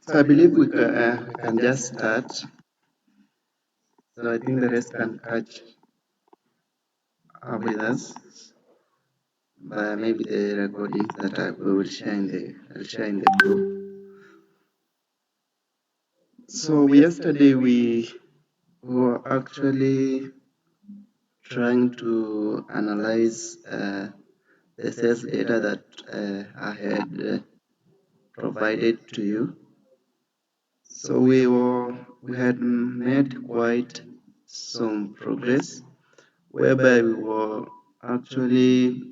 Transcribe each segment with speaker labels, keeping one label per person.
Speaker 1: So I believe we can just start. So I think the rest can catch up with us by maybe the recordings that we will share in the group. So yesterday we were actually trying to analyze the sales data that I had provided to you. So we had made quite some progress, whereby we were actually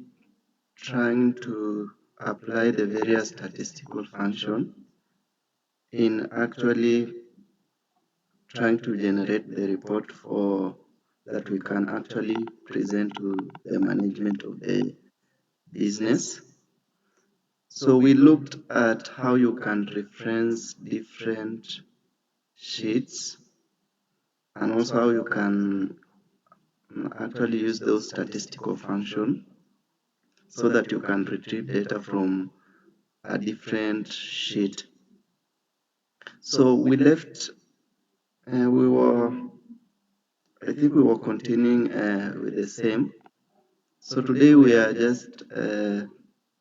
Speaker 1: trying to apply the various statistical function in actually trying to generate the report for that we can actually present to the management of the business. So we looked at how you can reference different sheets and also how you can actually use those statistical function so that you can retrieve data from a different sheet. So we left, I think we were continuing with the same. So today we are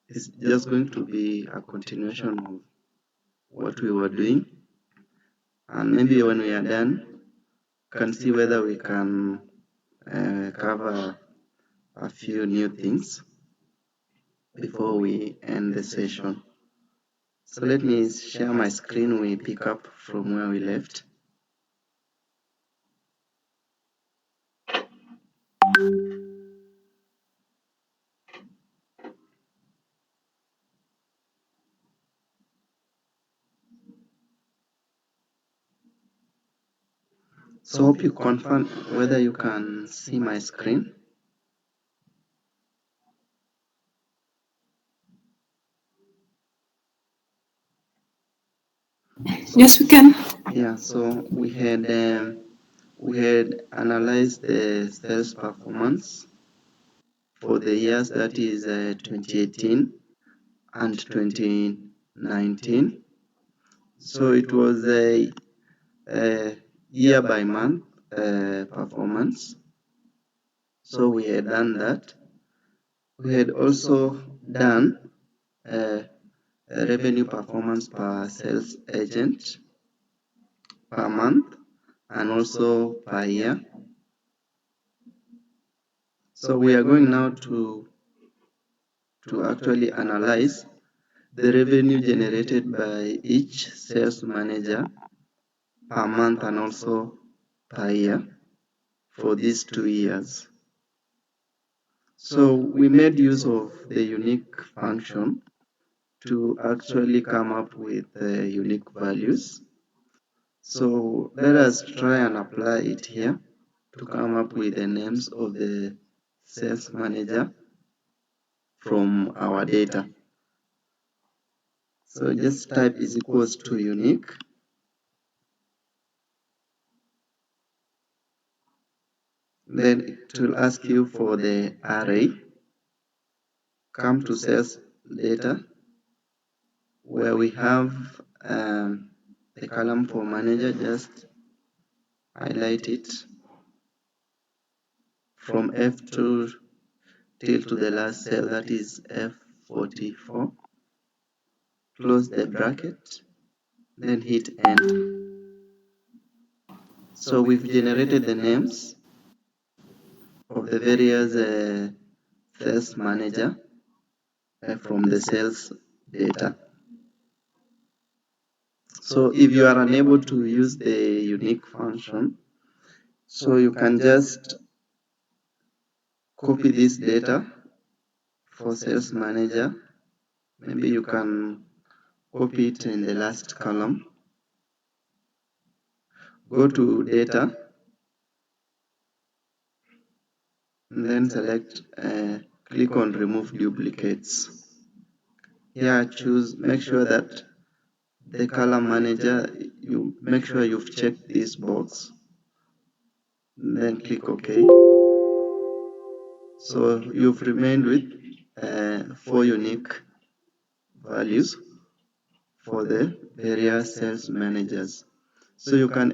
Speaker 1: it's just going to be a continuation of what we were doing. And maybe when we are done, can see whether we can cover a few new things before we end the session. So let me share my screen. We pick up from where we left. So hope you confirm whether you can see my screen.
Speaker 2: Yes, we can.
Speaker 1: Yeah, so we had analyzed the sales performance for the years that is 2018 and 2019. So it was a year by month performance. So we had done that. We had also done revenue performance per sales agent per month and also per year. So we are going now to actually analyze the revenue generated by each sales manager per month and also per year for these 2 years. So we made use of the unique function to actually come up with unique values. So let us try and apply it here to come up with the names of the sales manager from our data. So just type is equals to unique. Then it will ask you for the array. Come to sales data where we have the column for manager. Just highlight it from F2 till to the last cell, that is F44. Close the bracket, then hit enter. So we've generated the names of the various sales manager from the sales data. So if you are unable to use the unique function, so you can just copy this data for sales manager. Maybe you can copy it in the last column. Go to data and then select click on remove duplicates. Here make sure that the column manager, you make sure you've checked this box, then click OK. So you've remained with 4 unique values for the various sales managers. So you can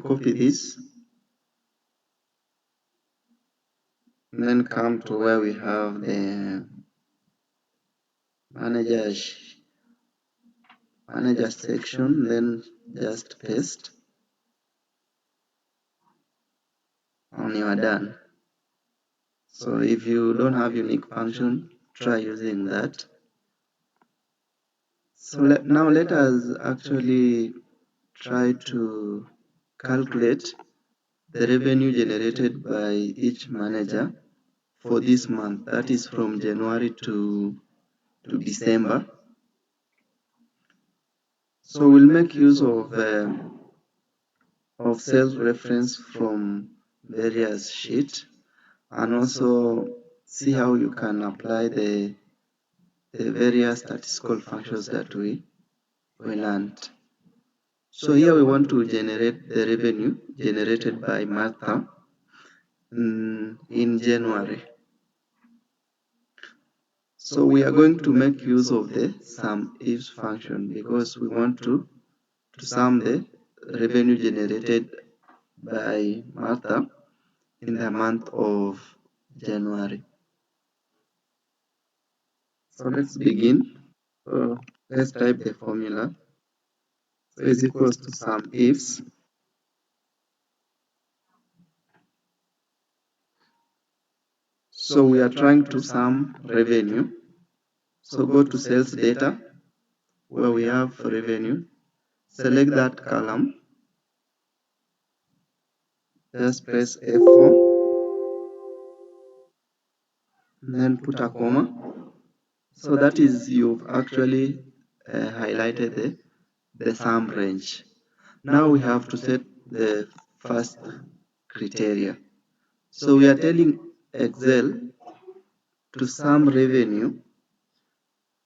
Speaker 1: copy this and then come to where we have the manager section, then just paste and you are done. So if you don't have unique function, try using that. So now let us actually try to calculate the revenue generated by each manager for this month, that is from January to December. So we'll make use of sales reference from various sheets and also see how you can apply the various statistical functions that we learned. So here we want to generate the revenue generated by Martha in January. So we are going to make use of the sum if function because we want to sum the revenue generated by Martha in the month of January. So let's begin. So let's type the formula. So is equals to sum ifs. So we are trying to sum revenue. So go to sales data where we have revenue. Select that column. Just press F4. And then put a comma. So that is you've actually highlighted the sum range. Now we have to set the first criteria. So we are telling Excel to sum revenue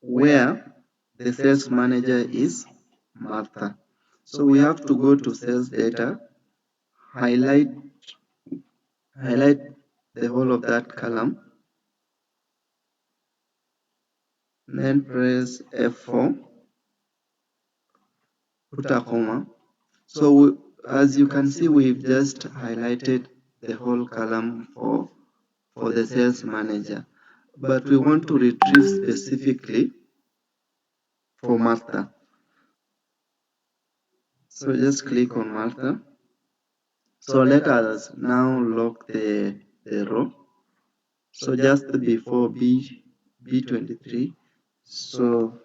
Speaker 1: where the sales manager is Martha. So we have to go to sales data, highlight the whole of that column, then press F4, put a comma. So as you can see, we've just highlighted the whole column for the sales manager, but we want to retrieve specifically for Martha. So just click on Martha. So let us now lock the row. So just before B23, so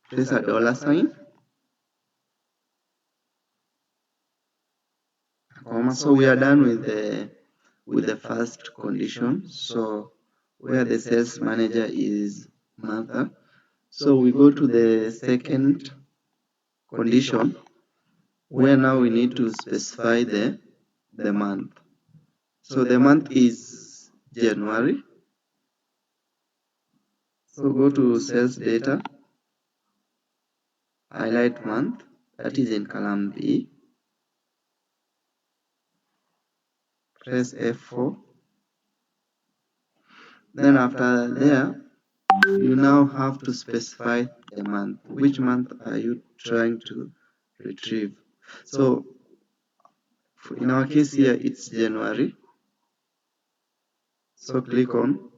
Speaker 1: press a $sign, comma. So we are done with the first condition. So where the sales manager is Martha. So we go to the second condition where now we need to specify the month. So the month is January. So go to sales data, highlight month, that is in column B, press F4. Then after there, you now have to specify the month. Which month are you trying to retrieve? So in our case here, it's January. So click on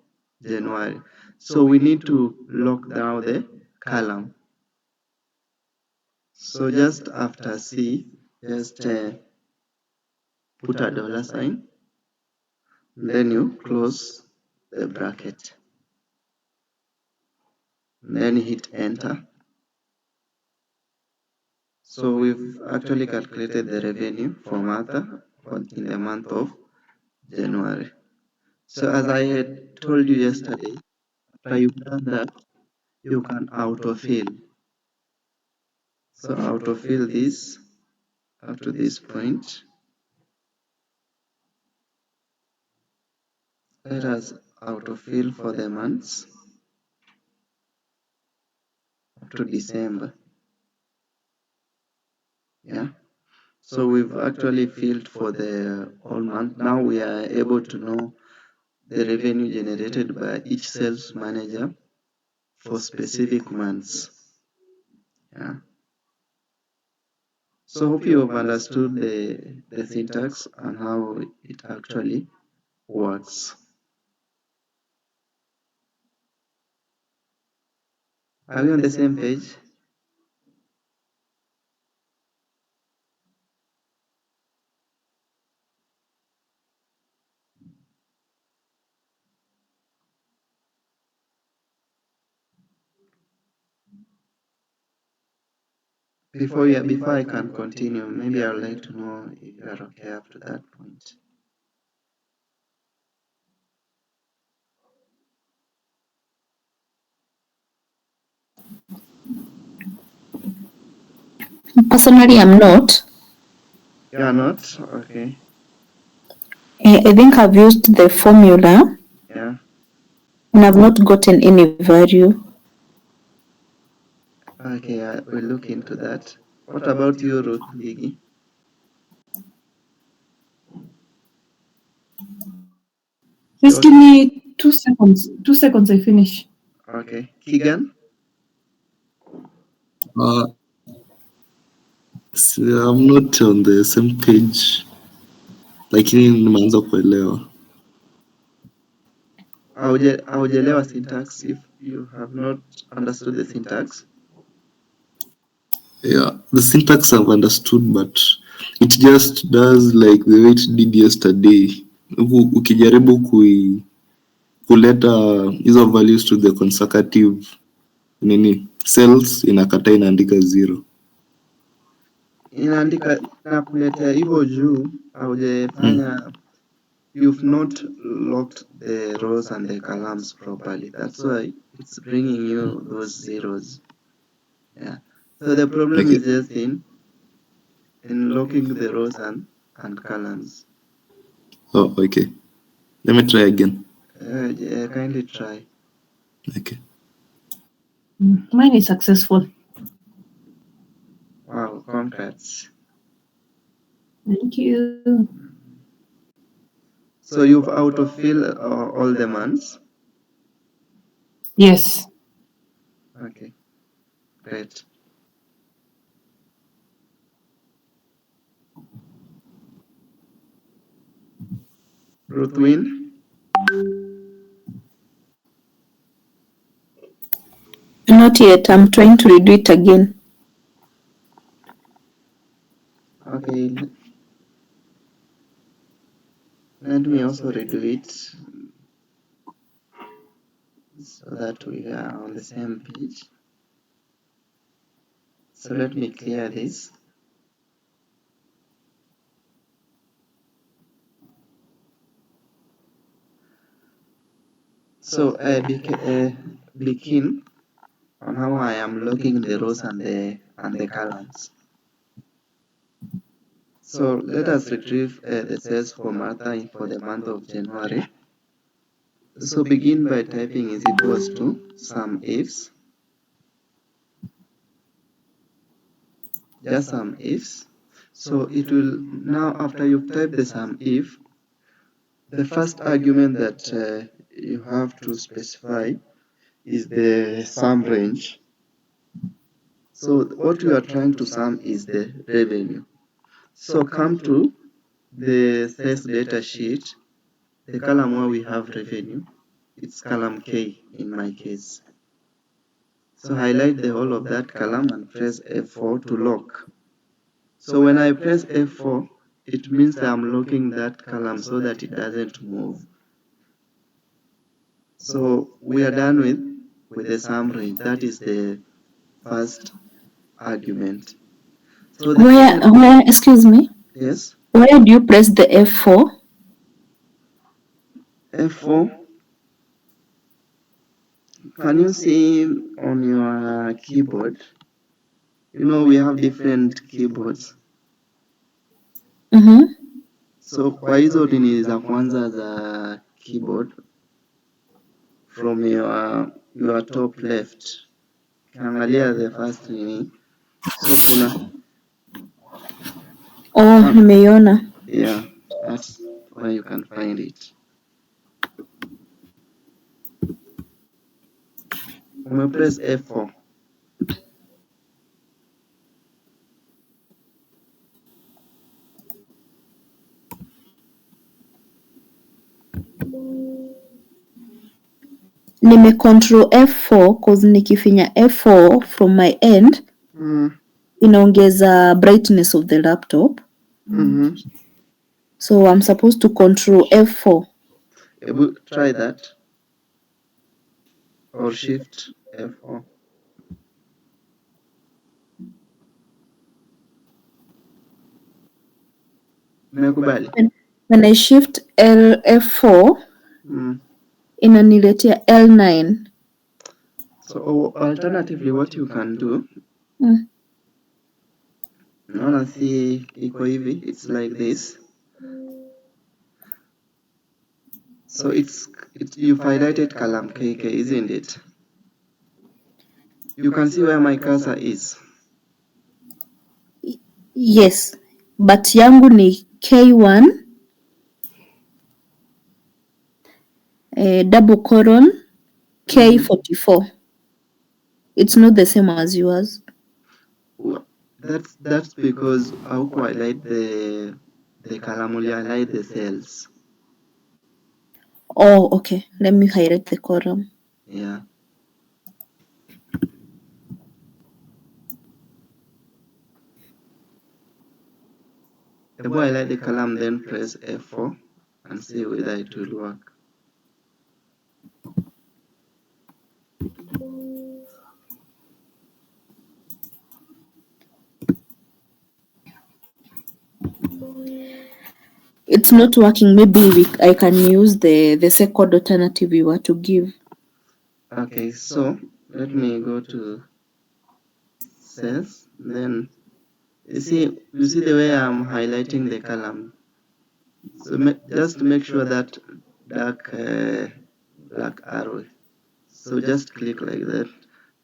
Speaker 1: January. So we need to lock down the column. So just after C, just put a $sign. Then you close the bracket. Then hit enter. So we've actually calculated the revenue for Martha in the month of January. So as I had told you yesterday, after you've done that, you can autofill. So autofill this up to this point. Let us autofill for the months up to December. Yeah. So we've actually filled for the whole month. Now we are able to know the revenue generated by each sales manager for specific months. Yeah. So hope you have understood the syntax and how it actually works. Are we on the same page? Before I can continue, maybe I would like to know if you are okay up to that point.
Speaker 2: Personally, I'm not.
Speaker 1: You are not? Okay.
Speaker 2: I think I've used the formula.
Speaker 1: Yeah.
Speaker 2: And I've not gotten any value.
Speaker 1: Okay, I will look into that. What about you, Ruth Biggie?
Speaker 3: Just give me 2 seconds. 2 seconds, I finish.
Speaker 1: Okay. Keegan?
Speaker 4: I'm not on the same page, lakini nimeanza kuelewa.
Speaker 1: Haujelewa syntax if you have not understood the syntax?
Speaker 4: Yeah, the syntax I've understood, but it just does like the way it did yesterday. Ukijaribu kuleta hizo values to the consecutive cells, inakataa inaandika 0.
Speaker 1: Inaandika na kuletea hivyo juu haujafanya you've not locked the rows and the columns properly. That's why it's bringing you those zeros. Yeah. So the problem is just in locking the rows and columns.
Speaker 4: Oh, okay. Let me try again.
Speaker 1: Kindly try.
Speaker 4: Okay.
Speaker 3: Mine is successful.
Speaker 1: Wow, congrats.
Speaker 3: Thank you.
Speaker 1: So you've autofilled all the months?
Speaker 3: Yes.
Speaker 1: Okay, great. Ruthwin?
Speaker 2: Not yet. I'm trying to redo it again.
Speaker 1: Okay, let me also redo it so that we are on the same page. So let me clear this. So begin on how I am logging the rows and the columns. So let us retrieve the cells for Martha for the month of January. So begin by typing is equals to some ifs, just some ifs. So it will now, after you've typed the sum if, the first argument that you have to specify is the sum range. So what you are trying to sum is the revenue. So come to the sales data sheet, the column where we have revenue, it's column K in my case. So highlight the whole of that column and press F4 to lock. So when I press F4, it means that I'm locking that column so that it doesn't move. So we are done with the sum range. That is the first argument. So the
Speaker 2: Where, excuse me?
Speaker 1: Yes?
Speaker 2: Where do you press the F4?
Speaker 1: F4. Can you see on your keyboard? You know we have different keyboards. So kwa hizo ni za kwanza za keyboard from your top left. Ukiangalia the first nini. So kuna
Speaker 2: nimeiona.
Speaker 1: Yeah, that's where you can find it. Umepress F4.
Speaker 2: Nime control F4 cause nikifinya F4 from my end inaongeza brightness of the laptop. So I'm supposed to control F4.
Speaker 1: Try that. Or shift F4. Umekubali?
Speaker 2: When I shift F4 inaniletea L9.
Speaker 1: So alternatively what you can do, naona si iko hivi, it's like this. So you've highlighted column KK, isn't it? You can see where my cursor is.
Speaker 2: Yes, but yangu ni K1 double colon K44. It's not the same as yours.
Speaker 1: That's because hauku highlight the column, only highlight the cells.
Speaker 2: Oh, okay. Let me highlight the column.
Speaker 1: Yeah. Highlight the column, then press F4 and see whether it will work.
Speaker 2: It's not working. Maybe I can use the second alternative you were to give.
Speaker 1: Okay, so let me go to cells. Then you see the way I'm highlighting the column. So just make sure that dark black arrow. So just click like that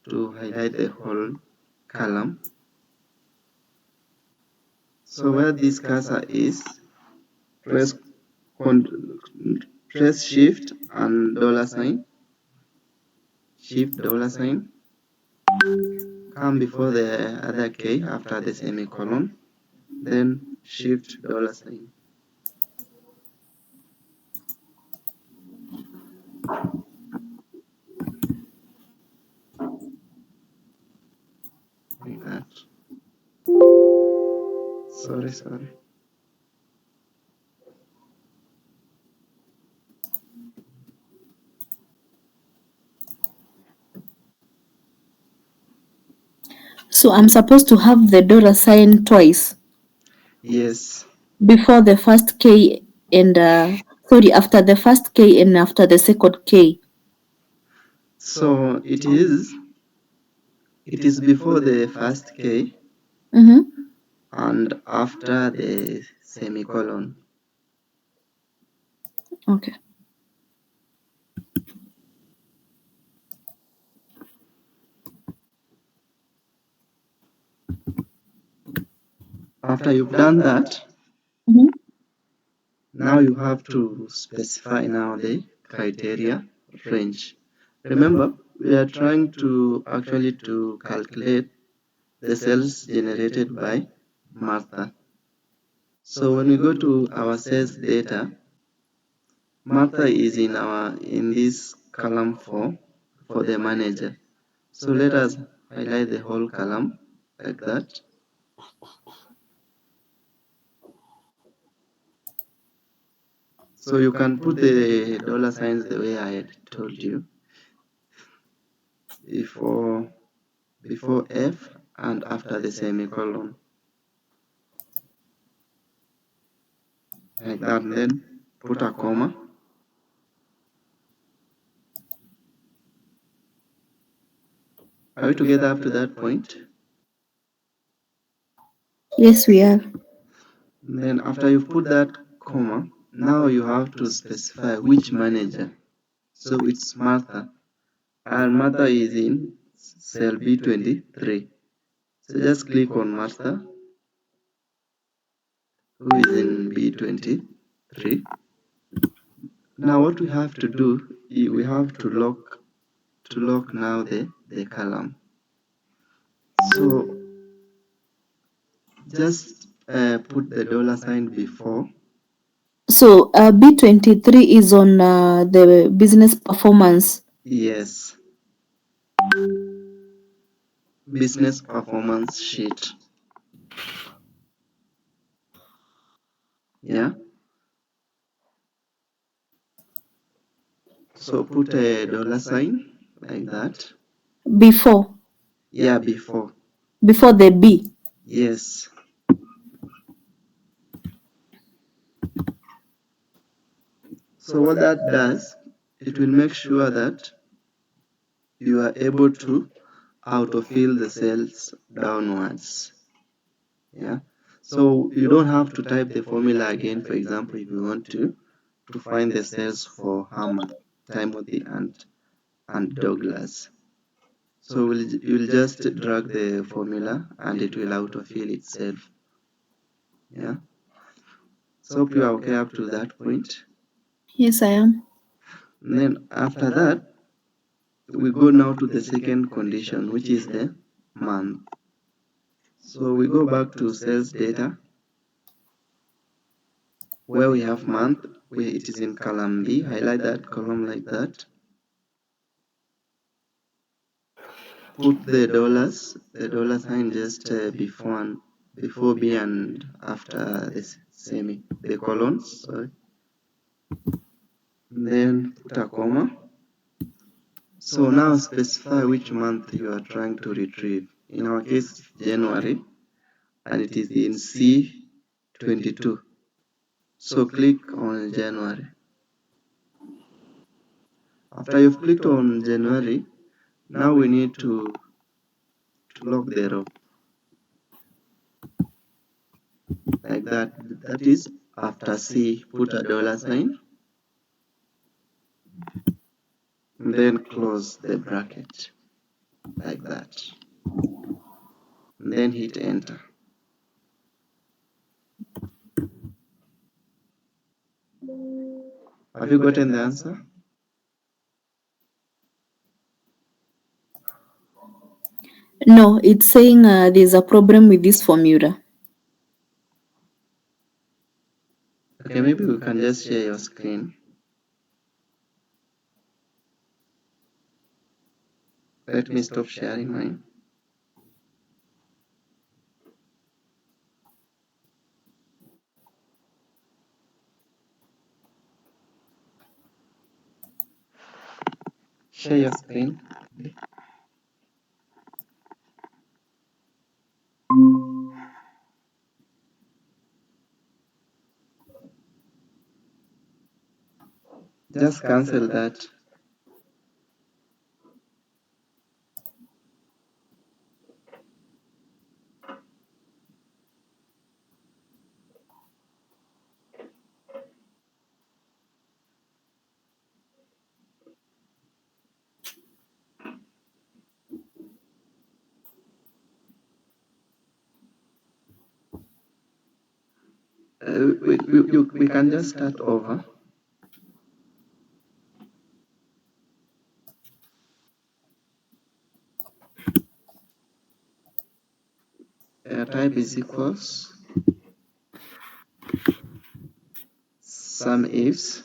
Speaker 1: to highlight the whole column. So where this cursor is, press shift and $sign. Shift $sign. Come before the other K after the semicolon. Then shift $sign. Like that. Sorry.
Speaker 2: So I'm supposed to have the $sign twice.
Speaker 1: Yes.
Speaker 2: Before the first K and after the first K and after the second K.
Speaker 1: So it is before the first K and after the semicolon.
Speaker 2: Okay.
Speaker 1: After you've done that, now you have to specify now the criteria range. Remember, we are trying to actually to calculate the cells generated by Martha. So when we go to our sales data, Martha is in this column for the manager. So let us highlight the whole column like that. So you can put the $signs the way I had told you before F and after the semicolon. Like that, and then put a comma. Are we together up to that point?
Speaker 2: Yes, we are.
Speaker 1: And then after you've put that comma, now you have to specify which manager. So it's Martha. And Martha is in cell B23. So just click on Martha, who is in B23. Now what we have to do is we have to lock to lock now the column. So just put the dollar sign before.
Speaker 2: So B23 is on the business performance.
Speaker 1: Yes. Business performance sheet. Yeah. So put a dollar sign like that.
Speaker 2: Before.
Speaker 1: Yeah, before.
Speaker 2: Before the B.
Speaker 1: Yes. So what that does, it will make sure that you are able to autofill the cells downwards. Yeah. So you don't have to type the formula again. For example, if you want to find the cells for Hammer, Timothy, and Douglas. So you'll just drag the formula and it will autofill itself. Yeah. So hope you are okay up to that point.
Speaker 2: Yes, I am.
Speaker 1: And then after that, we go now to the second condition, which is the month. So we go back to sales data, where we have month, where it is in column B. Highlight that column like that. Put the dollar sign just before B and after the colons, sorry. And then put a comma. So now specify which month you are trying to retrieve. In our case, January, and it is in C22. So click on January. After you've clicked on January, now we need to lock the row. Like that. That is, after C, put a dollar sign. And then close the bracket. Like that. And then hit enter. Have you gotten the answer?
Speaker 2: No, it's saying there's a problem with this formula.
Speaker 1: Okay, maybe we can just share your screen. Let me stop sharing mine. Share your screen. Just cancel that. We can just start over. Type is equals sum ifs.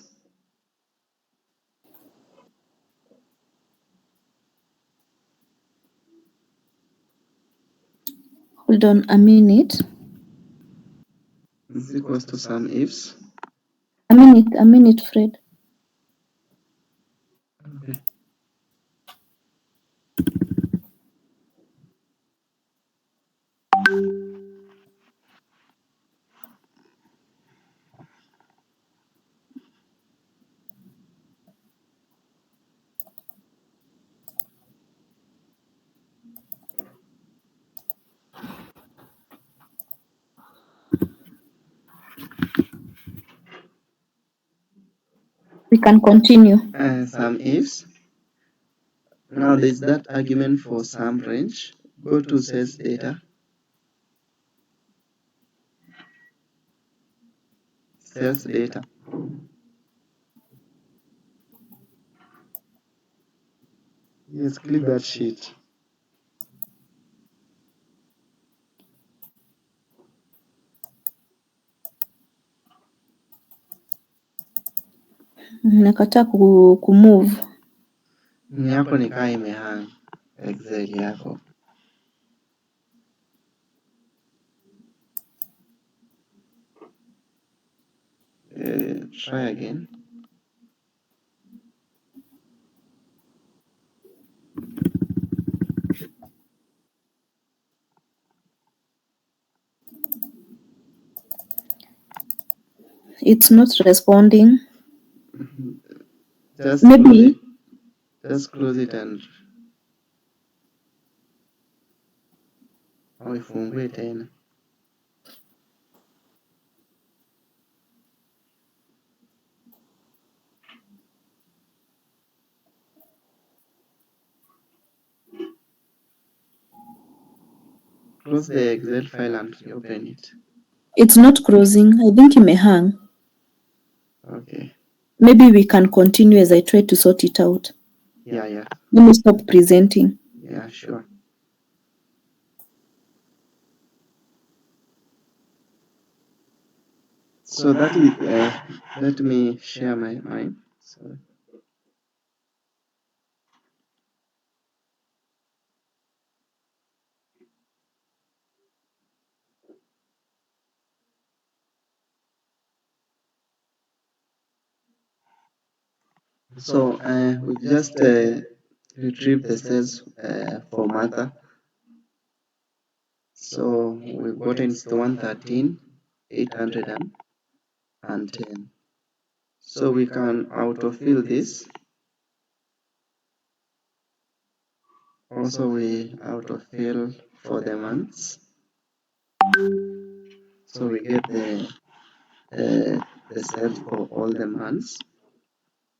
Speaker 2: Hold on a minute.
Speaker 1: Is equals to sum ifs.
Speaker 2: A minute, Fred.
Speaker 1: Okay.
Speaker 2: We can continue.
Speaker 1: Sum ifs. Now there's that argument for sum range. Go to sales data. Sales data. Let's click that sheet.
Speaker 2: Nakataa kumove.
Speaker 1: Ni yako nikaa imehang Excel yako. Try again.
Speaker 2: It's not responding.
Speaker 1: Just
Speaker 2: Maybe
Speaker 1: close it and ifungue tena. Close the Excel file and open it.
Speaker 2: it's not closing. I think imehang.
Speaker 1: Okay.
Speaker 2: Maybe we can continue as I try to sort it out.
Speaker 1: Yeah.
Speaker 2: Let me stop presenting.
Speaker 1: Yeah, sure. So that is, let me share my mind. So we just retrieve the cells for Martha. So we've gotten it's the 113, 810. So we can autofill this. Also we autofill for the months. So we get the cells for all the months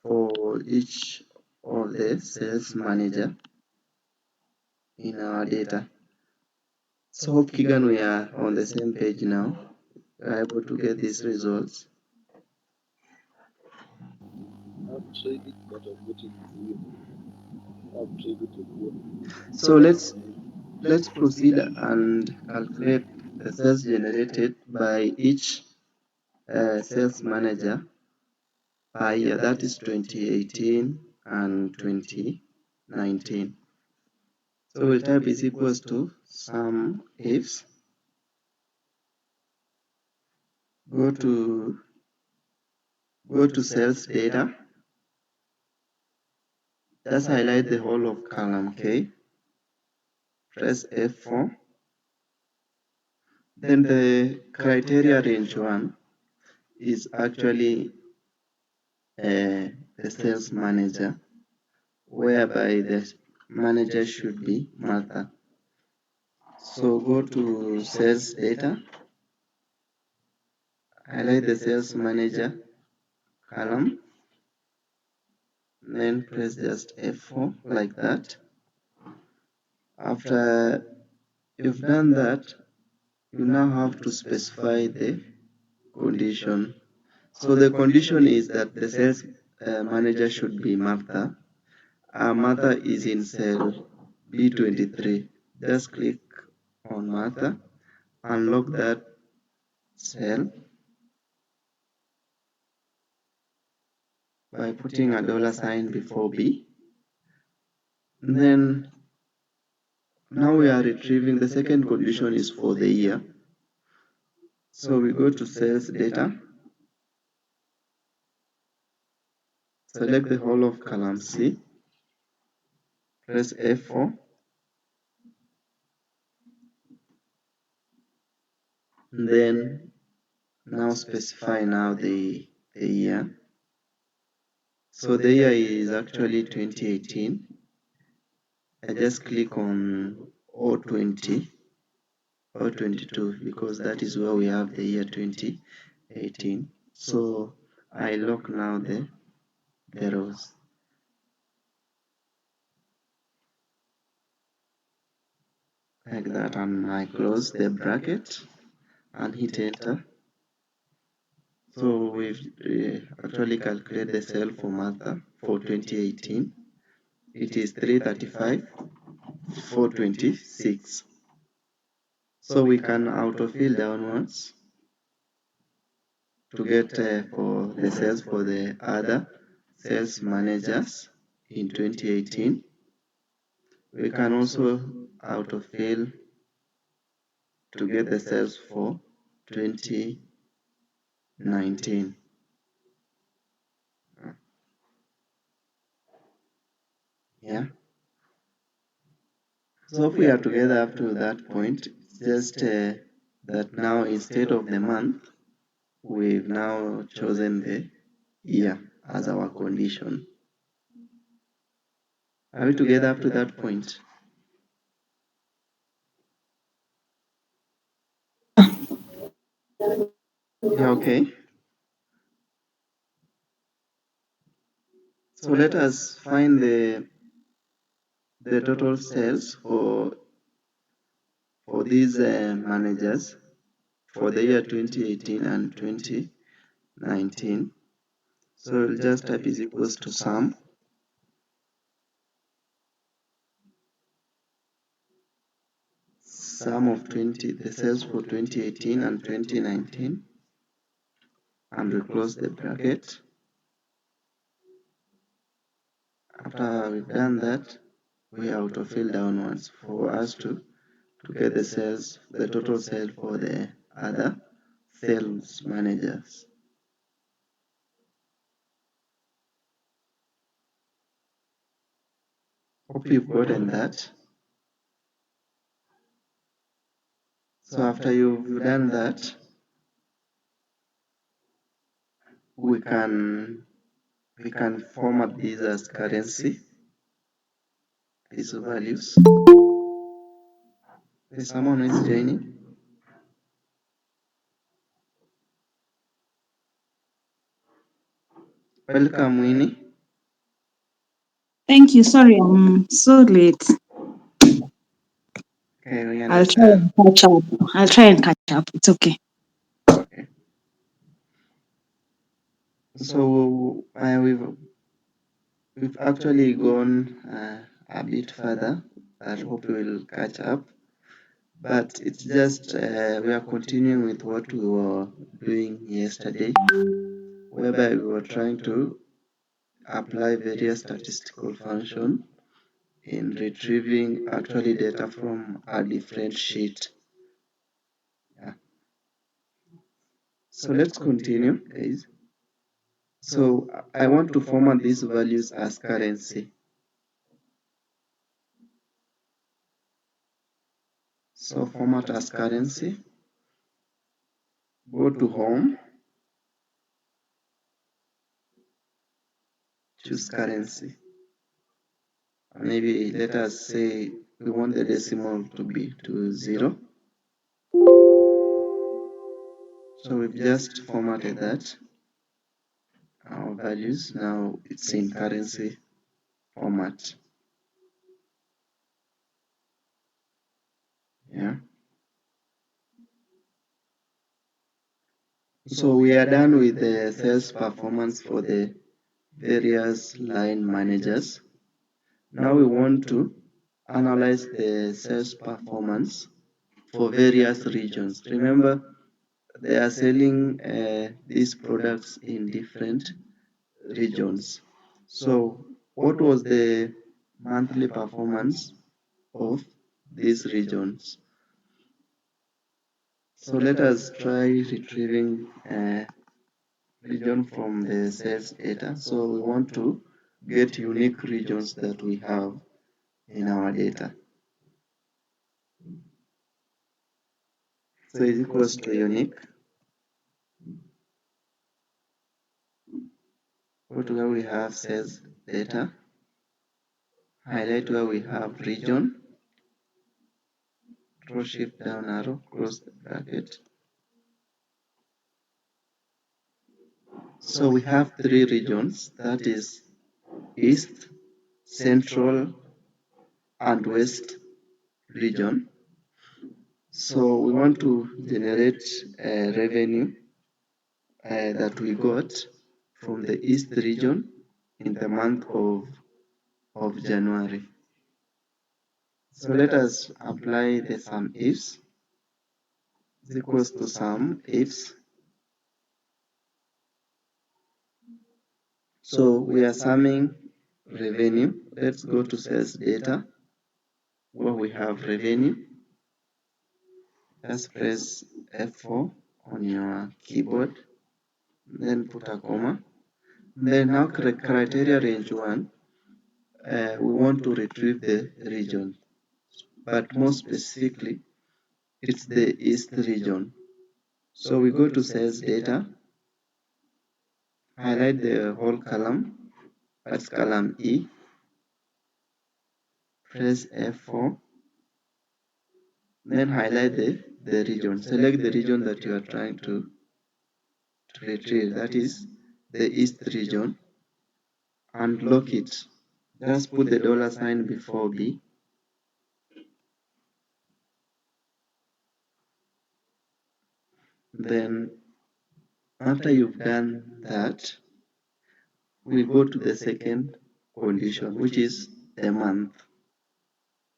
Speaker 1: for each of the sales manager in our data. So hope Kigan we are on the same page now. We are able to get these results. So let's proceed and calculate the sales generated by each sales manager per year, that is 2018 and 2019. So we'll type is equals to sum ifs, go to sales data, just highlight the whole of column K, press F4, then the criteria range 1 is actually the sales manager, whereby the manager should be Martha. So go to sales data, highlight the sales manager column, then press just F4 like that. After you've done that, you now have to specify the condition. So the condition is that the sales manager should be Martha. Martha is in cell B23. Just click on Martha, unlock that cell by putting a $sign before B. And then now we are retrieving the second condition is for the year. So we go to sales data, select the whole of column C, press F4, and then now specify now the year. So the year is actually 2018. I just click on 020 or 22 because that is where we have the year 2018. So I lock now the rows like that, and I close the bracket and hit enter. So we've actually calculated the cell for Martha for 2018. it is 335, 426. So we can autofill downwards to get for the sales for the other sales managers in 2018. We can also autofill to get the sales for 2019. Yeah. So if we are together up to that point, it's just that now instead of the month, we've now chosen the year as our condition. Are we together up to that point? Yeah, okay. So let us find the total sales for these managers for the year 2018 and 2019. So we'll just type is equals to sum of the sales for 2018 and 2019, and we close the bracket. After we've done that, we autofill downwards for us to get the sales, the total sale for the other sales managers. Hope you've gotten that. So after you've done that, we can format these as currency, these values. Is someone who is joining? Welcome, Winnie.
Speaker 3: Thank you. Sorry, I'm so late.
Speaker 1: Okay, we
Speaker 3: I'll try
Speaker 1: understand.
Speaker 3: and catch up. I'll try and catch up. It's okay.
Speaker 1: Okay. So we've actually gone a bit further. I hope we will catch up. But it's just we are continuing with what we were doing yesterday, whereby we were trying to apply various statistical functions in retrieving actually data from a different sheet. Yeah. So let's continue, guys. So I want to format these values as currency. So format as currency. Go to home. Choose currency. Maybe let us say we want the decimal to be to 0. So we've just formatted that. Our values now it's in currency format. Yeah. So we are done with the sales performance for the various line managers. Now we want to analyze the sales performance for various regions. Remember, they are selling these products in different regions. So what was the monthly performance of these regions? So let us try retrieving a region from the sales data. So we want to get unique regions that we have in our data. So is equals to unique. Go to where we have sales data. Highlight where we have region. Draw shift down arrow, close the bracket. So we have 3 regions, that is East, Central, and West region. So we want to generate a revenue that we got from the East region in the month of of January. So let us apply the sum ifs. Is equals to sum ifs. So we are summing revenue. Let's go to sales data where we have revenue. Just press F4 on your keyboard, then put a comma. Then now criteria range 1, we want to retrieve the region, but more specifically, it's the East region. So we go to sales data, highlight the whole column, that's column E, press F4, then highlight the region. Select the region that you are trying to retrieve, that is the East region, and lock it. Just put the $sign before B. Then after you've done that, we go to the second condition, which is the month.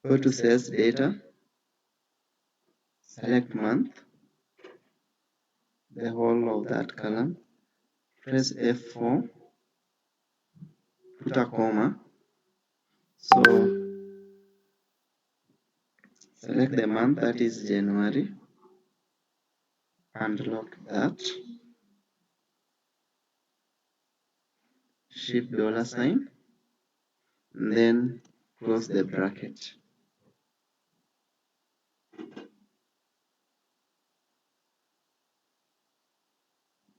Speaker 1: Go to sales data, select month, the whole of that column, press F4, put a comma. So select the month, that is January, and lock that. Shift $sign, and then close the bracket.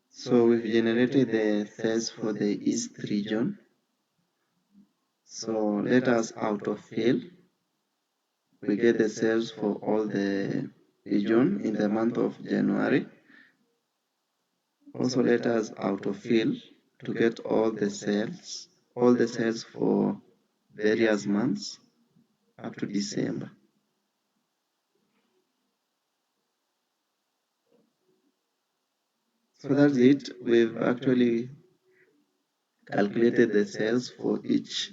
Speaker 1: So we've generated the sales for the East region. So let us autofill. We get the sales for all the region in the month of January. Also let us autofill to get all the sales for various months up to December. So that's it. We've actually calculated the sales for each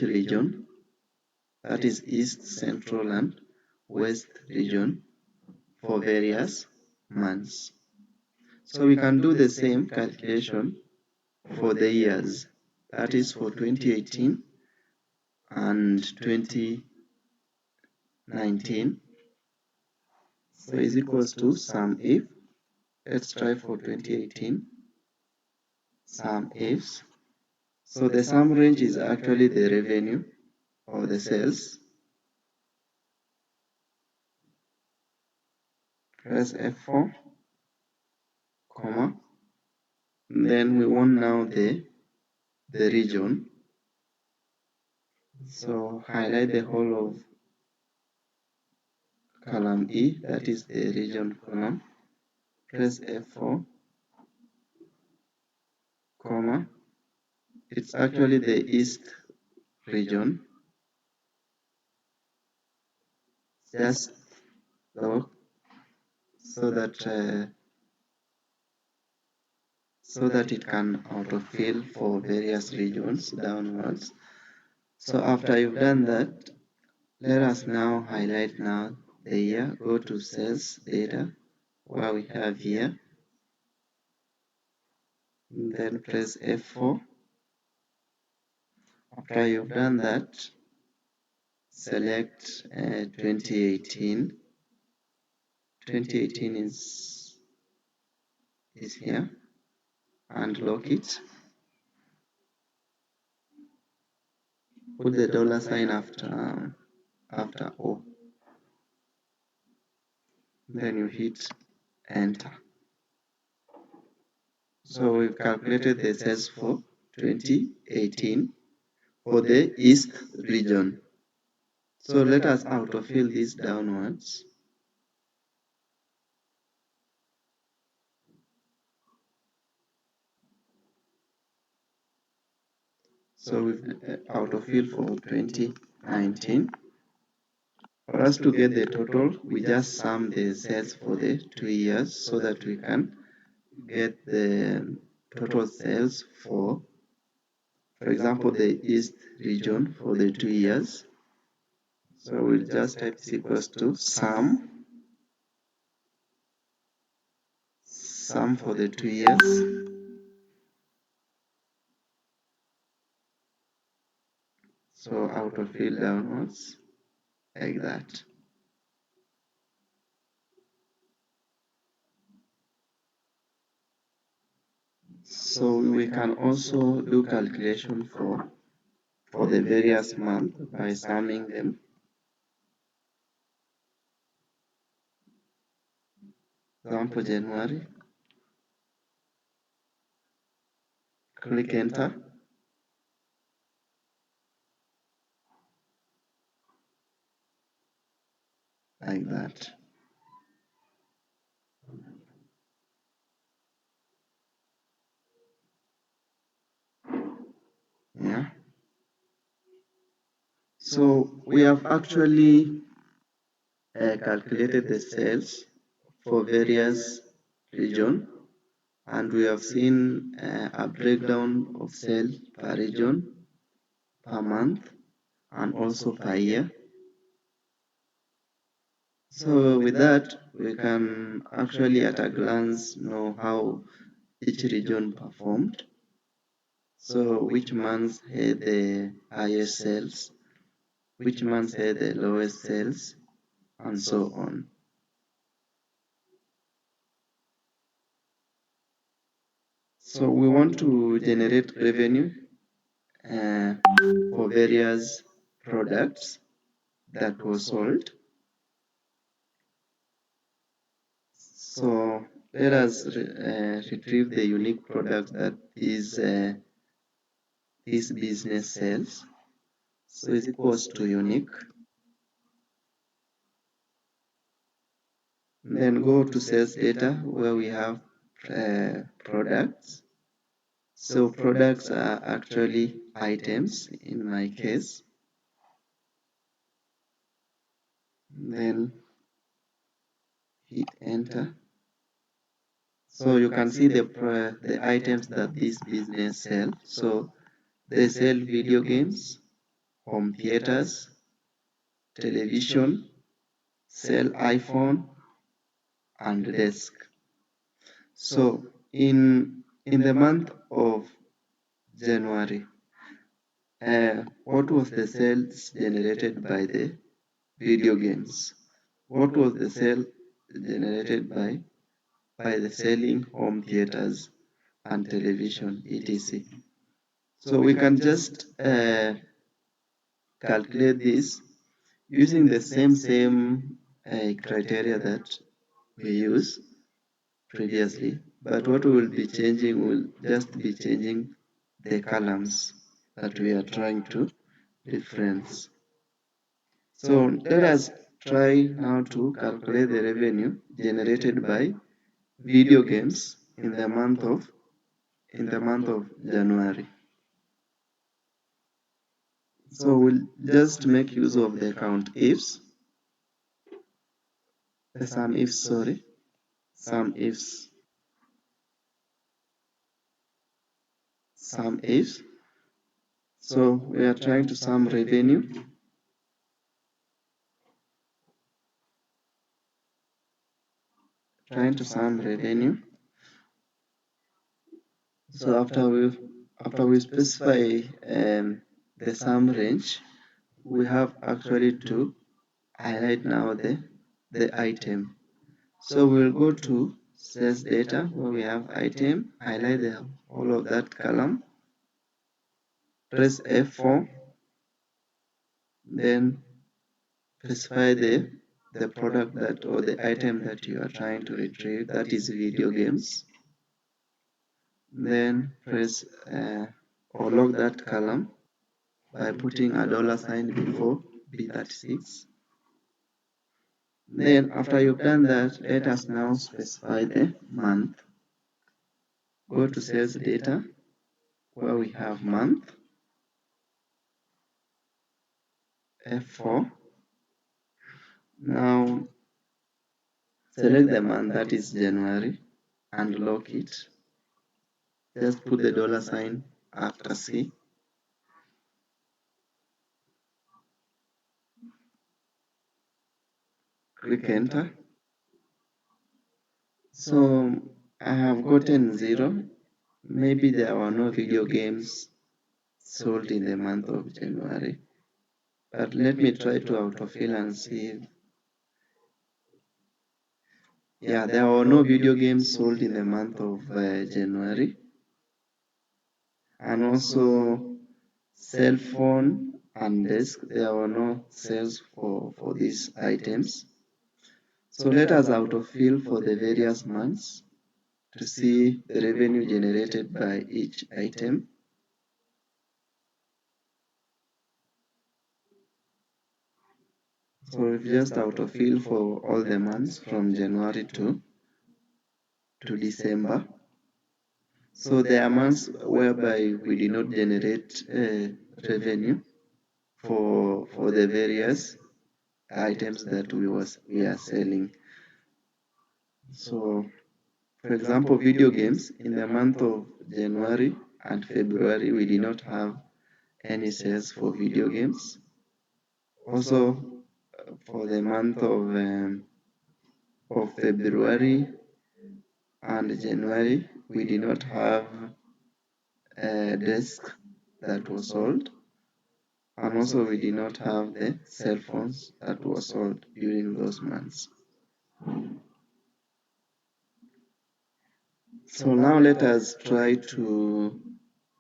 Speaker 1: region, that is East, Central, and West region for various months. So we can do the same calculation for the years, that is for 2018 and 2019. So is equals to sum if. Let's try for 2018, sum ifs. So the sum range is actually the revenue or the sales. Press F4, comma. Then we want now the region. So highlight the whole of column E, that is the region column. Press F4, comma. It's actually the East region. Just lock so that it can autofill for various regions downwards. So after you've done that, let us now highlight now the year. Go to sales data where we have here, then press F4. After you've done that, select 2018. 2018 is here, and lock it. Put the $sign after O. Then you hit enter. So we've calculated the sales for 2018 for the East region. So let us autofill this downwards. So we've autofill for 2019. For us to get the total, we just sum the sales for the 2 years so that we can get the total sales for for example, the East region for the 2 years. So we'll just type this equals to sum for the 2 years. So autofill downwards like that. So we can also do calculation for the various months by summing them. Example January. Click enter. Like that. Yeah. So we have actually calculated the sales for various region, and we have seen a breakdown of sales per region, per month, and also per year. So with that, we can actually at a glance know how each region performed. So which months had the highest sales, which months had the lowest sales, and so on. So we want to generate revenue for various products that were sold. So let us retrieve the unique product that this business sells. So is equals to unique. Then go to sales data where we have products. So products are actually items in my case. Then hit enter. So you can see the items that this business sell. So they sell video games, home theaters, television, sell iPhone, and desk. So in the month of January, what was the sales generated by the video games? What was the sale generated by the selling home theaters and television, etc. So we can just calculate this using the same criteria that we used previously, but what we will be changing will just be changing the columns that we are trying to reference. So let us try now to calculate the revenue generated by video games in the month of January. So we'll just make use of the count ifs, the sum ifs, sum ifs. So we are trying to sum revenue. So after we specify the sum range, we have actually to highlight now the item. So we'll go to sales data where we have item, highlight the whole of that column, press F4, then specify the product that or the item that you are trying to retrieve, that is video games. Then press or log that column by putting a $sign before B36. Then after you've done that, let us now specify the month. Go to sales data where we have month, F4. Now select the month, that is January, and lock it. Just put the $sign after C. click enter. So I have gotten 0. Maybe there were no video games sold in the month of January. But let me try to autofill and see. Yeah, there were no video games sold in the month of January. And also cell phone and desk, there were no sales for these items. So let us autofill for the various months to see the revenue generated by each item. So we've just autofill for all the months from January to December. So there are months whereby we did not generate revenue for the various items that we are selling. So for example, video games, in the month of January and February, we did not have any sales for video games. Also, for the month of February and January, we did not have a desk that was sold. And also we did not have the cell phones that were sold during those months. So now let us try to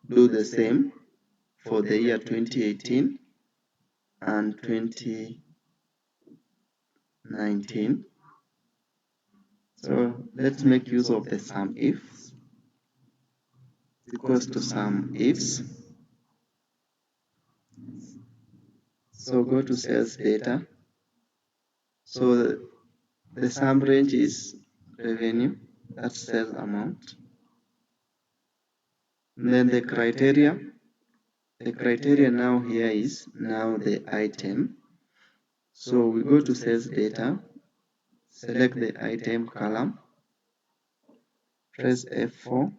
Speaker 1: do the same for the year 2018 and 2019. So let's make use of the sum ifs. Equals to sum ifs. So go to sales data. So the sum range is revenue, that's sales amount. And then the criteria now here is now the item. So we go to sales data, select the item column, press F4.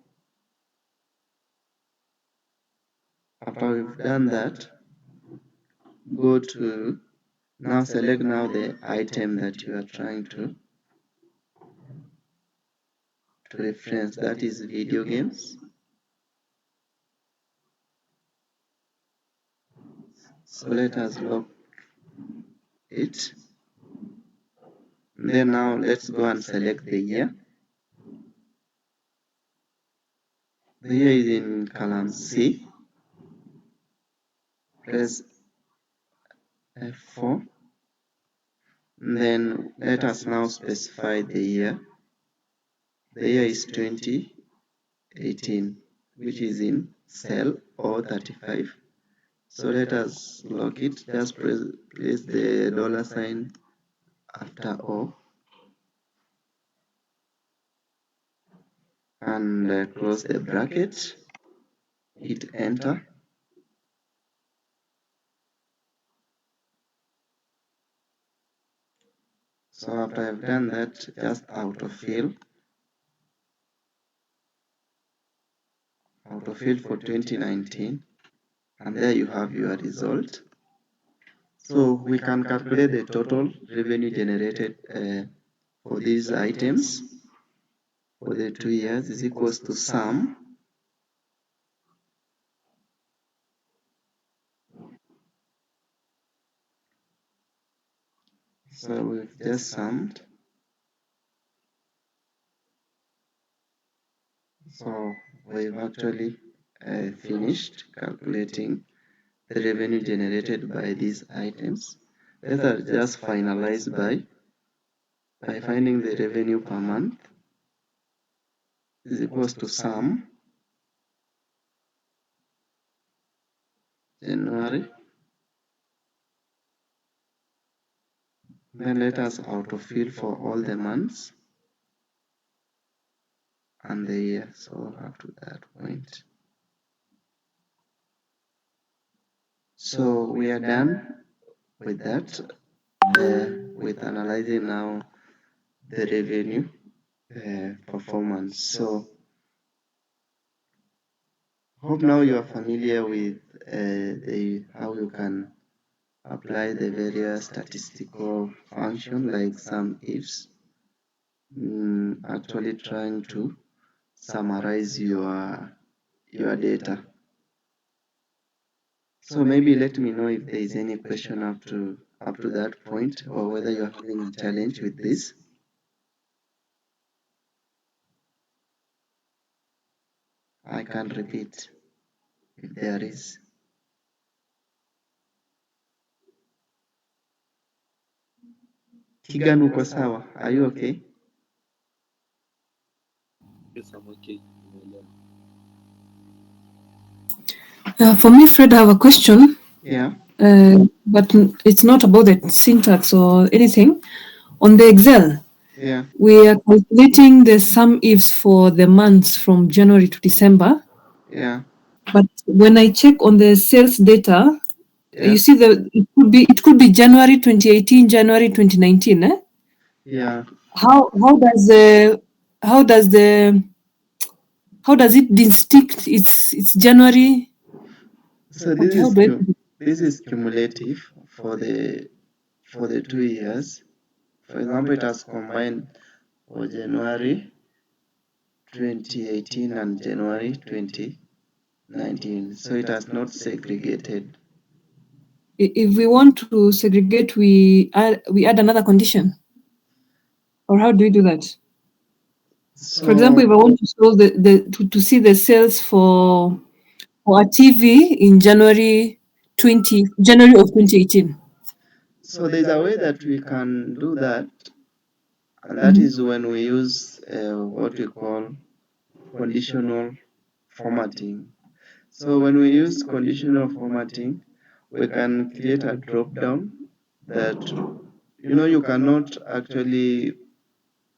Speaker 1: After we've done that, go to now select now the item that you are trying to reference, that is video games. So let us lock it. Then now let's go and select the year. The year is in column C. Press F4. Then let us now specify the year. The year is 2018, which is in cell O35. So let us lock it. Just place the $sign after O and close the bracket. Hit enter. So after I've done that, just autofill for 2019, and there you have your result. So we can calculate the total revenue generated for these items for the 2 years is equals to sum so we've just summed. So we've actually finished calculating the revenue generated by these items. Let us just finalize by finding the revenue per month is equals to sum January. Then let us autofill for all the months and the year. So up to that point. So we are done with that, with analyzing now the revenue performance. So hope now you are familiar with how you can apply the various statistical function like sum ifs, actually trying to summarize your data. So maybe let me know if there is any question up to that point, or whether you're having a challenge with this. I can repeat if there is. Kigan, uko sawa? Are you okay?
Speaker 4: Yes, I'm okay.
Speaker 3: For me, Fred, I have a question.
Speaker 1: Yeah.
Speaker 3: But it's not about the syntax or anything. On the Excel,
Speaker 1: Yeah.
Speaker 3: we are calculating the sum ifs for the months from January to December.
Speaker 1: Yeah.
Speaker 3: But when I check on the sales data,
Speaker 1: Yeah.
Speaker 3: you see it could be January 2018, January 2019.
Speaker 1: Yeah.
Speaker 3: How does it distinct? It's January.
Speaker 1: So
Speaker 3: Okay, how do I put it?
Speaker 1: this is cumulative for the 2 years. For example, it has combined for January 2018 and January 2019. So it has not segregated.
Speaker 3: If we want to segregate, we add another condition, or how do we do that?
Speaker 1: So,
Speaker 3: For example, if I want to show to see the sales for a TV in January of 2018.
Speaker 1: so there's a way that we can do that, and that is when we use what we call conditional formatting. So when we use conditional formatting, we can create a drop down that, you cannot actually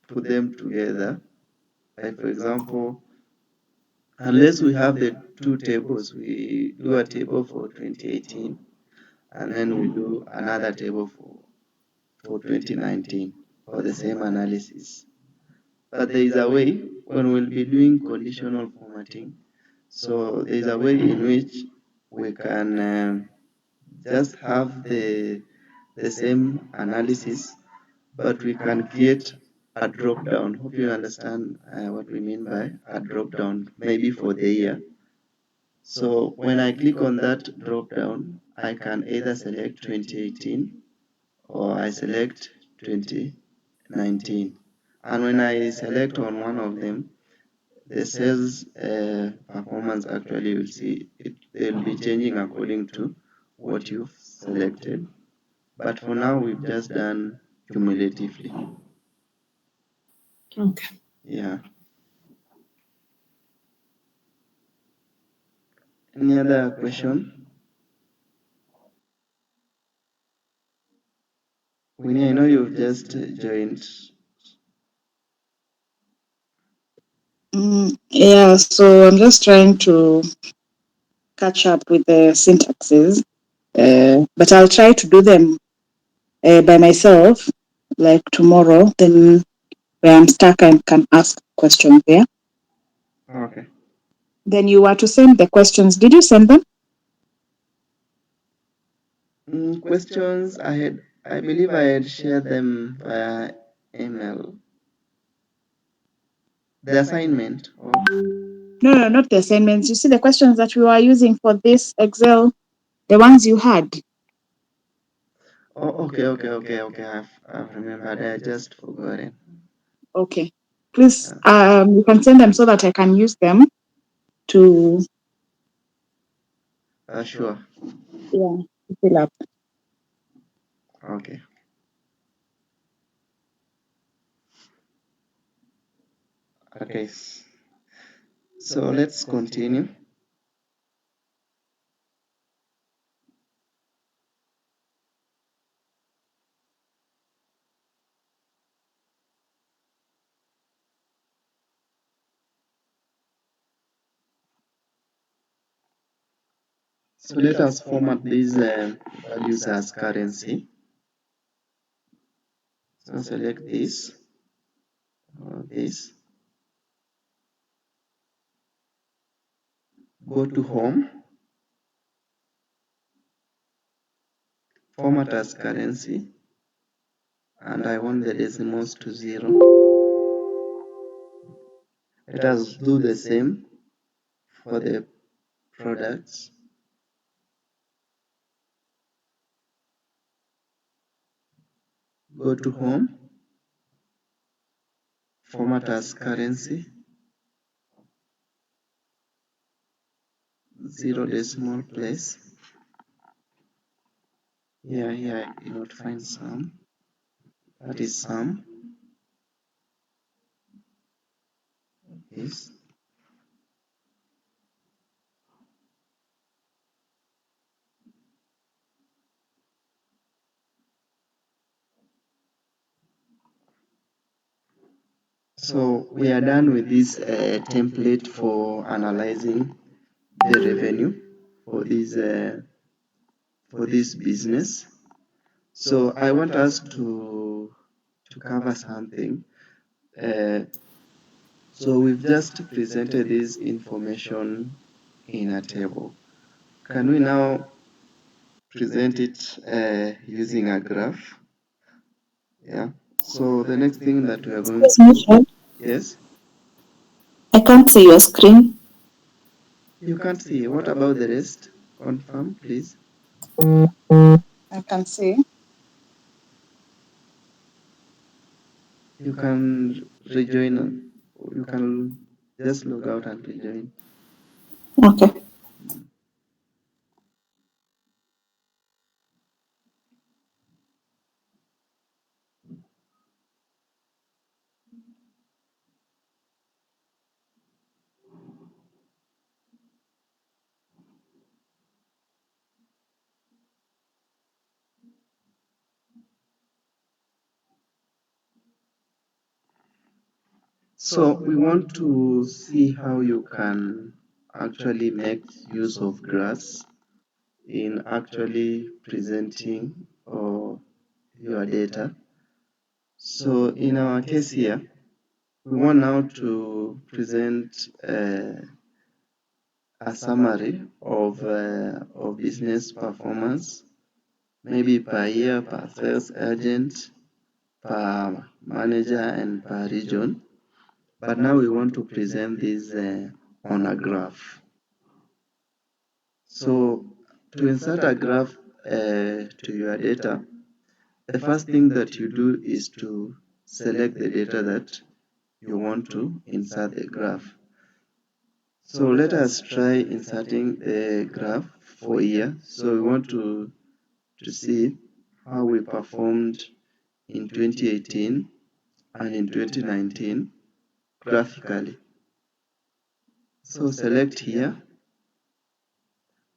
Speaker 1: put them together. Like, for example, unless we have the two tables, we do a table for 2018 and then we do another table for 2019 for the same analysis. But there is a way when we'll be doing conditional formatting. So there is a way in which we can just have the same analysis, but we can create a drop down. Hope you understand what we mean by a drop down, maybe for the year. So when I click on that drop down, I can either select 2018 or I select 2019. And when I select on one of them, the sales performance actually will see it, they'll be changing according to what you've selected. But for now, we've just done cumulatively.
Speaker 3: Okay.
Speaker 1: Yeah. Any other question? Winnie, I know you've just joined.
Speaker 5: Yeah, so I'm just trying to catch up with the syntaxes, but I'll try to do them by myself, like tomorrow. Then where I'm stuck, I can ask questions there.
Speaker 1: Okay.
Speaker 5: Then you were to send the questions. Did you send them?
Speaker 1: Questions, I believe I had shared them via email. The assignment.
Speaker 5: No, not the assignments. You see the questions that we were using for this Excel, the ones you had.
Speaker 1: Oh, okay. I've remembered. I just forgot it.
Speaker 5: Okay. Please, you can send them so that I can use them to
Speaker 1: Sure.
Speaker 5: to fill up.
Speaker 1: Okay. Okay. So let's continue. So let us format these values as currency. So select this or this. Go to home. format as currency, and I want the decimals to 0. Let us do the same for the products. Go to home, format as currency, 0 decimal place. Here you would find sum. That is sum. Yes. So we are done with this template for analyzing the revenue for this business. So I want us to cover something. So we've just presented this information in a table. Can we now present it using a graph? Yeah. So the next thing that we are going to, yes,
Speaker 2: I can't see your screen.
Speaker 1: you can't see. What about the rest? Confirm, please.
Speaker 5: I can see.
Speaker 1: You can rejoin. You can just log out and rejoin.
Speaker 2: Okay.
Speaker 1: So we want to see how you can actually make use of graphs in actually presenting your data. So in our case here, we want now to present a summary of business performance, maybe per year, per sales agent, per manager, and per region. But now we want to present this on a graph. So to insert a graph to your data, the first thing that you do is to select the data that you want to insert the graph. So let us try inserting the graph for year. So we want to see how we performed in 2018 and in 2019 graphically. So select here,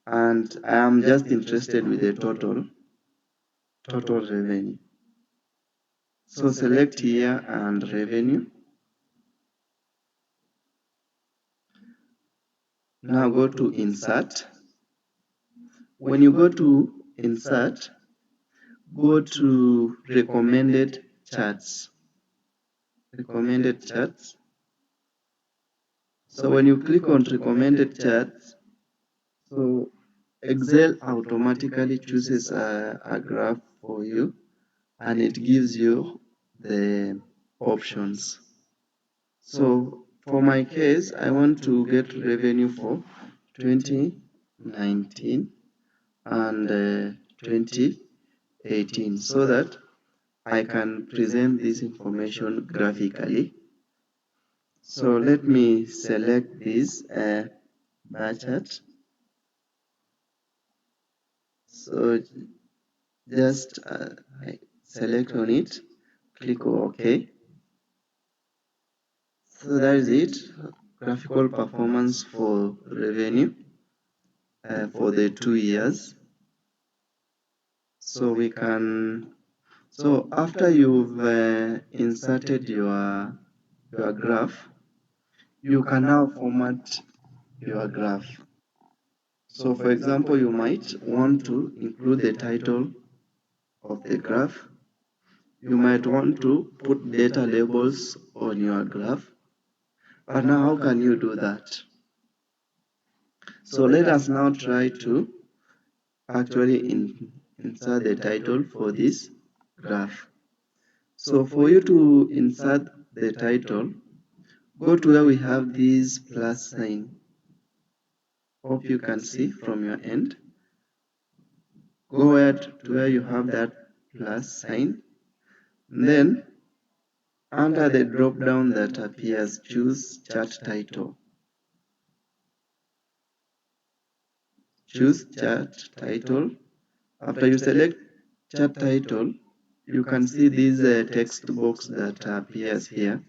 Speaker 1: and I am just interested with the total revenue. So select here and revenue. Now go to insert. When you go to insert, go to recommended charts. Recommended charts. So when you click on recommended charts, so Excel automatically chooses a graph for you, and it gives you the options. So for my case, I want to get revenue for 2019 and 2018 so that I can present this information graphically. So let me select this bar chart. So just select on it, click OK. So that is it, graphical performance for revenue for the 2 years. So we can, so after you've inserted your graph, you can now format your graph. So for example, you might want to include the title of the graph. You might want to put data labels on your graph. But now how can you do that? So let us now try to actually insert the title for this graph. So for you to insert the title, go to where we have this plus sign. Hope you can see from your end. Go to where you have that plus sign. Then under the drop down that appears, choose chart title. Choose chart title. After you select chart title, you can see this text box that appears here.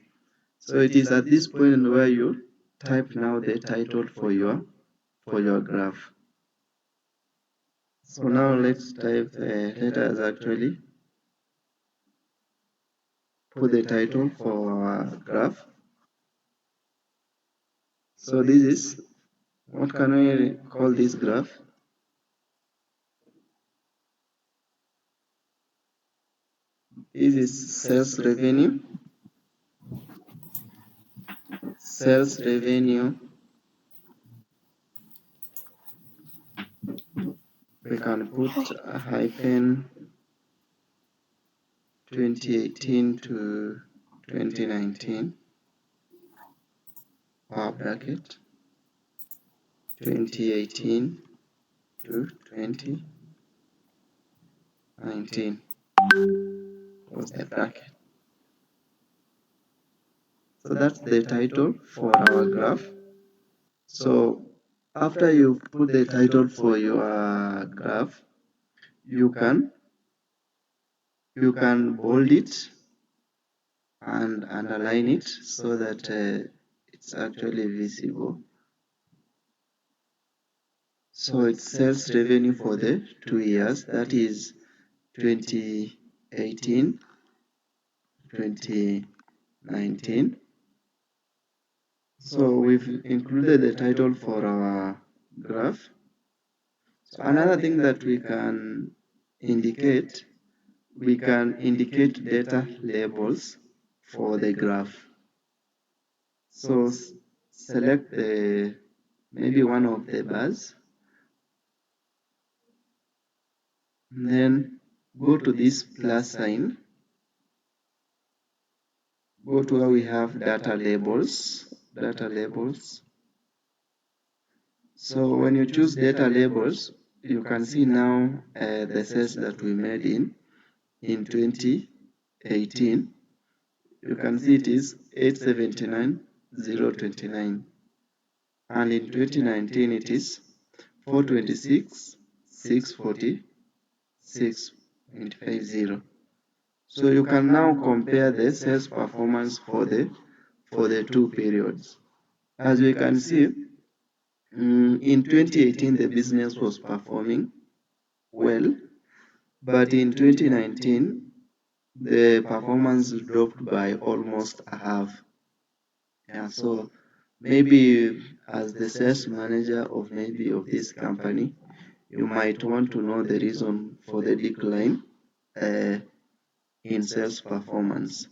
Speaker 1: So it is at this point where you type now the title for your graph. So now let's type let us actually put the title for our graph. So this is, what can we call this graph? This is sales revenue. Sales revenue. We can put a hyphen 2018 to 2019, bracket 2018 to 2019, close the bracket. So that's the title for our graph. So after you put the title for your graph, you can bold it and underline it so that it's actually visible. So it's sales revenue for the 2 years, that is 2018, 2019. So we've included the title for our graph. So another thing that we can indicate data labels for the graph. So select maybe one of the bars, then go to this plus sign, go to where we have data labels. So when you choose data labels, you can see now the sales that we made in 2018. You can see it is 879,029, and in 2019 it is 426,646.50. So you can now compare the sales performance for the two periods. As we can see, in 2018 the business was performing well, but in 2019 the performance dropped by almost a half. Yeah, so maybe as the sales manager of this company, you might want to know the reason for the decline in sales performance.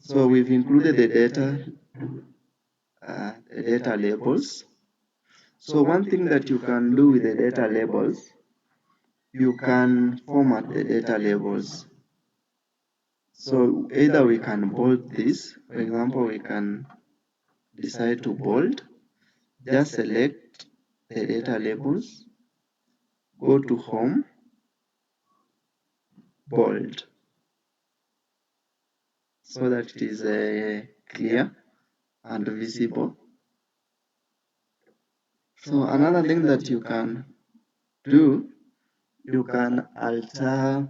Speaker 1: So we've included the data labels. So one thing that you can do with the data labels, you can format the data labels. So either we can bold this, for example, we can decide to bold, just select the data labels, go to home, bold, so that it is clear and visible. So another thing that you can do, you can alter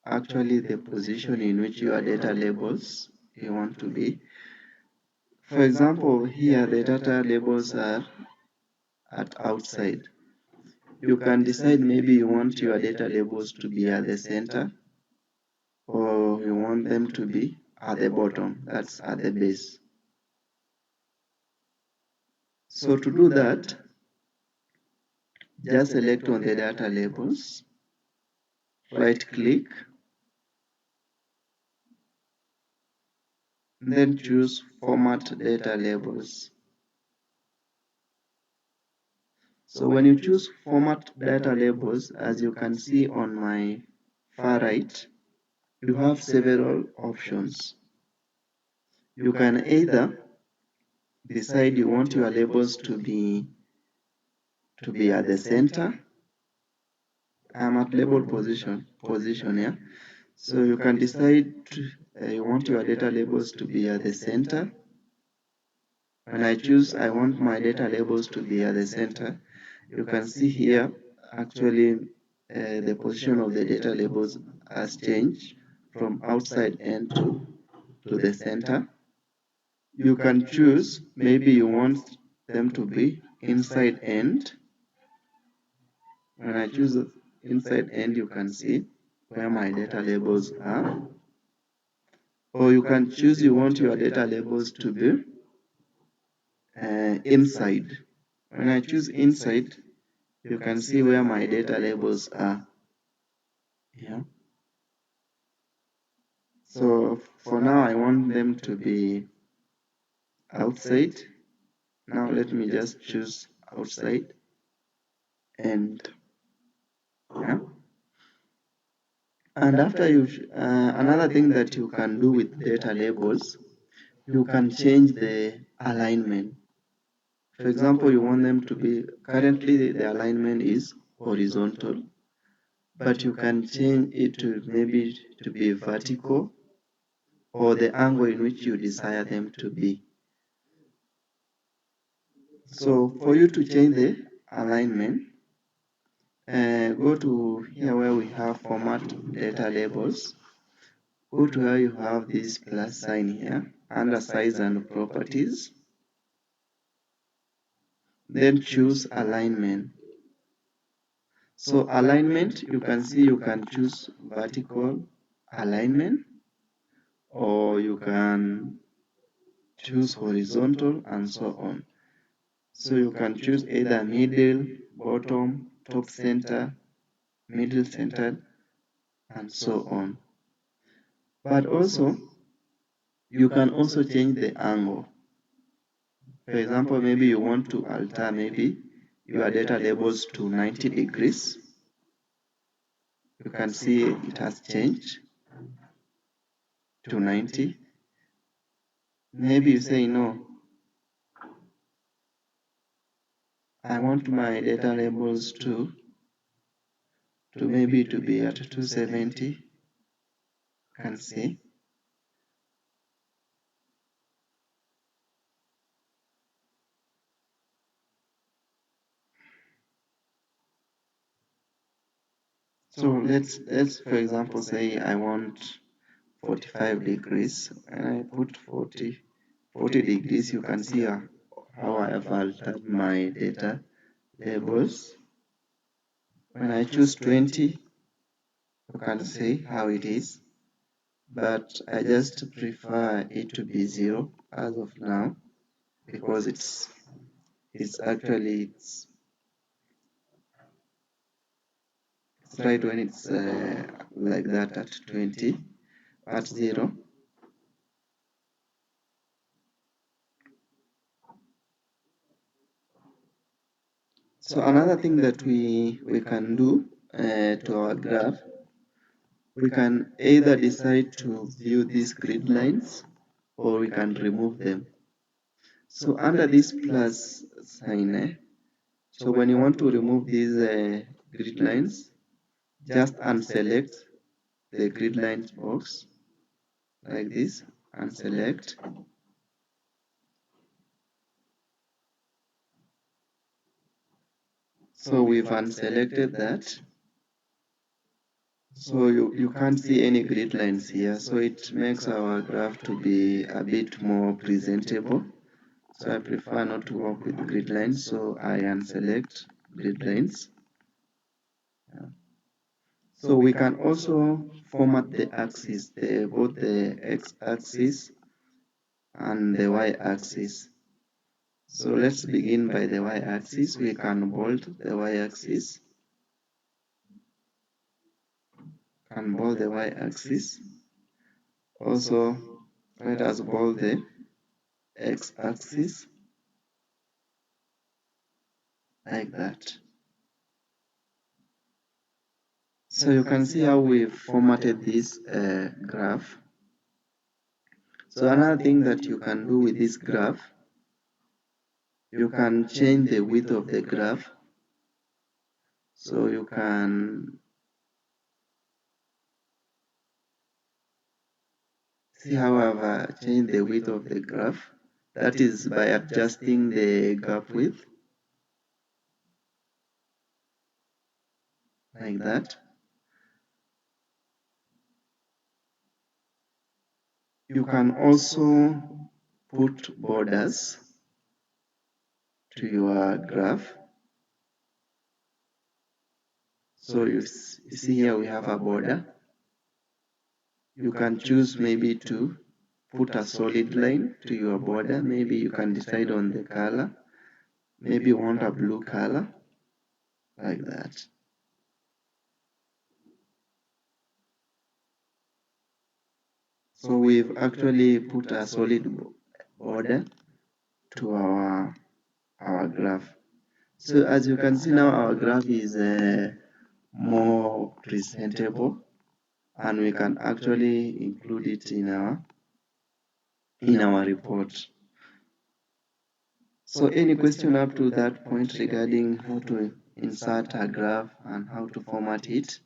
Speaker 1: actually the position in which your data labels you want to be. For example, here the data labels are at outside. You can decide maybe you want your data labels to be at the center, or you want them to be at the bottom, that's at the base. So to do that, just select on the data labels, right click, then choose format data labels. So when you choose format data labels, as you can see on my far right, you have several options. You can either decide you want your labels to be at the center. I'm at label position here. So you can decide you want your data labels to be at the center. When I choose I want my data labels to be at the center, you can see here actually the position of the data labels has changed from outside end to the center. You can choose, maybe you want them to be inside end. When I choose inside end, you can see where my data labels are. Or you can choose you want your data labels to be inside. When I choose inside, you can see where my data labels are. Yeah. So for now, I want them to be outside. Now let me just choose outside. And yeah. And after you, another thing that you can do with data labels, you can change the alignment. For example, you want them to be, currently the alignment is horizontal, but you can change it to maybe to be vertical, or the angle in which you desire them to be. So for you to change the alignment, go to here where we have format data labels. Go to where you have this plus sign here under size and properties. Then choose alignment. So alignment, you can see you can choose vertical alignment, or you can choose horizontal, and so on. So you can choose either middle, bottom, top center, middle center, and so on. But also, you can also change the angle. For example, maybe you want to alter maybe your data labels to 90 degrees. You can see it has changed to 90. Maybe you say, no, I want my data labels to maybe to be at 270. You can see. So let's for example say I want 45 degrees, and I put 40 degrees. You can see how I have altered my data labels. When I choose 20, you can see how it is, but I just prefer it to be 0 as of now, because it's actually it's right when it's like that at 20, at 0. So another thing that we can do to our graph, we can either decide to view these grid lines, or we can remove them. So under this plus sign, so when you want to remove these grid lines, just unselect the grid lines box like this, and select. So we've unselected that. So you can't see any grid lines here, so it makes our graph to be a bit more presentable. So I prefer not to work with grid lines, so I unselect grid lines. Yeah. So we can also format the axis, both the x-axis and the y-axis. So let's begin by the y-axis. We can bold the y-axis. Can bold the y-axis. Also, let us bold the x-axis. like that. So you can see how we've formatted this graph. So another thing that you can do with this graph, you can change the width of the graph. So you can see how I've changed the width of the graph. That is by adjusting the gap width, like that. You can also put borders to your graph. So you see here we have a border. You can choose maybe to put a solid line to your border. Maybe you can decide on the color. Maybe you want a blue color, like that. So we've actually put a solid border to our graph. So as you can see now, our graph is more presentable, and we can actually include it in our report. So any question up to that point regarding how to insert a graph and how to format it?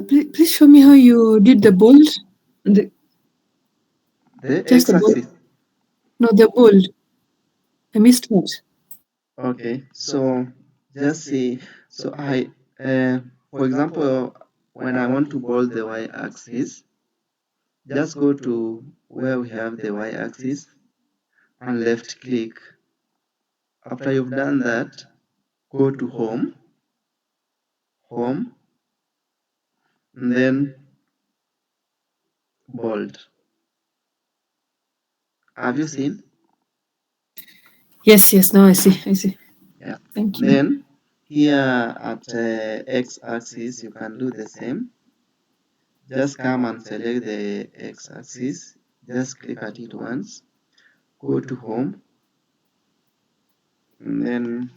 Speaker 3: Please show me how you did the bold.
Speaker 1: The
Speaker 3: Just the bold.
Speaker 1: x-axis.
Speaker 3: No, the bold. I missed it.
Speaker 1: Okay, so just see. So for example, when I want to bold the y-axis, just go to where we have the y-axis and left click. After you've done that, go to home, and then bold. Have you seen?
Speaker 3: Yes, now I see.
Speaker 1: Yeah.
Speaker 3: Thank you.
Speaker 1: Then here at x-axis, you can do the same. Just come and select the x-axis. Just click at it once. Go to home, and then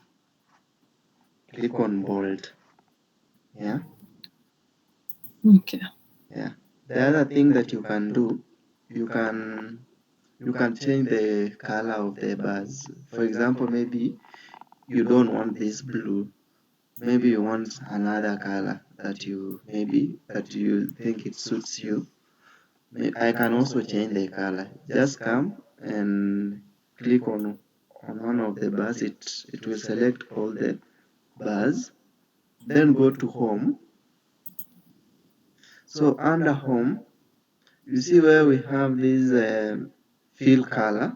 Speaker 1: click on bold. Yeah.
Speaker 3: Okay.
Speaker 1: Yeah. The other thing that you can do, you can change the color of the bars. For example, maybe you don't want this blue. Maybe you want another color that you think it suits you. I can also change the color. Just come and click on one of the bars. It will select all the bars. Then go to home. So under home, you see where we have this fill color.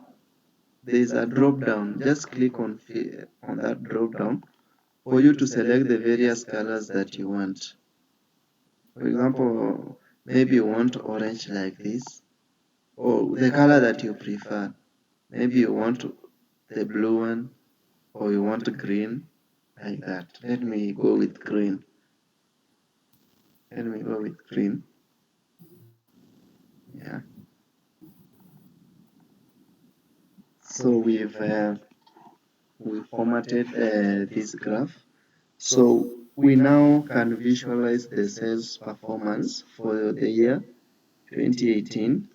Speaker 1: There is a drop down. Just click on that drop down for you to select the various colors that you want. For example, maybe you want orange like this, or the color that you prefer. Maybe you want the blue one, or you want green, like that. Let me go with green. Yeah. So we've formatted this graph. So we now can visualize the sales performance for the year 2018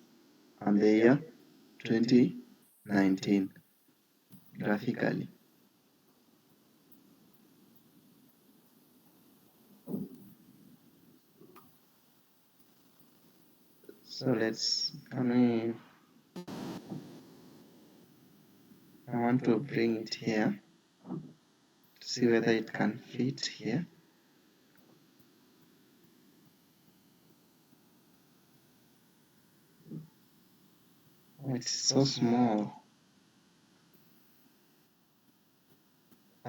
Speaker 1: and the year 2019 graphically. So I want to bring it here to see whether it can fit here. Oh, it's so small.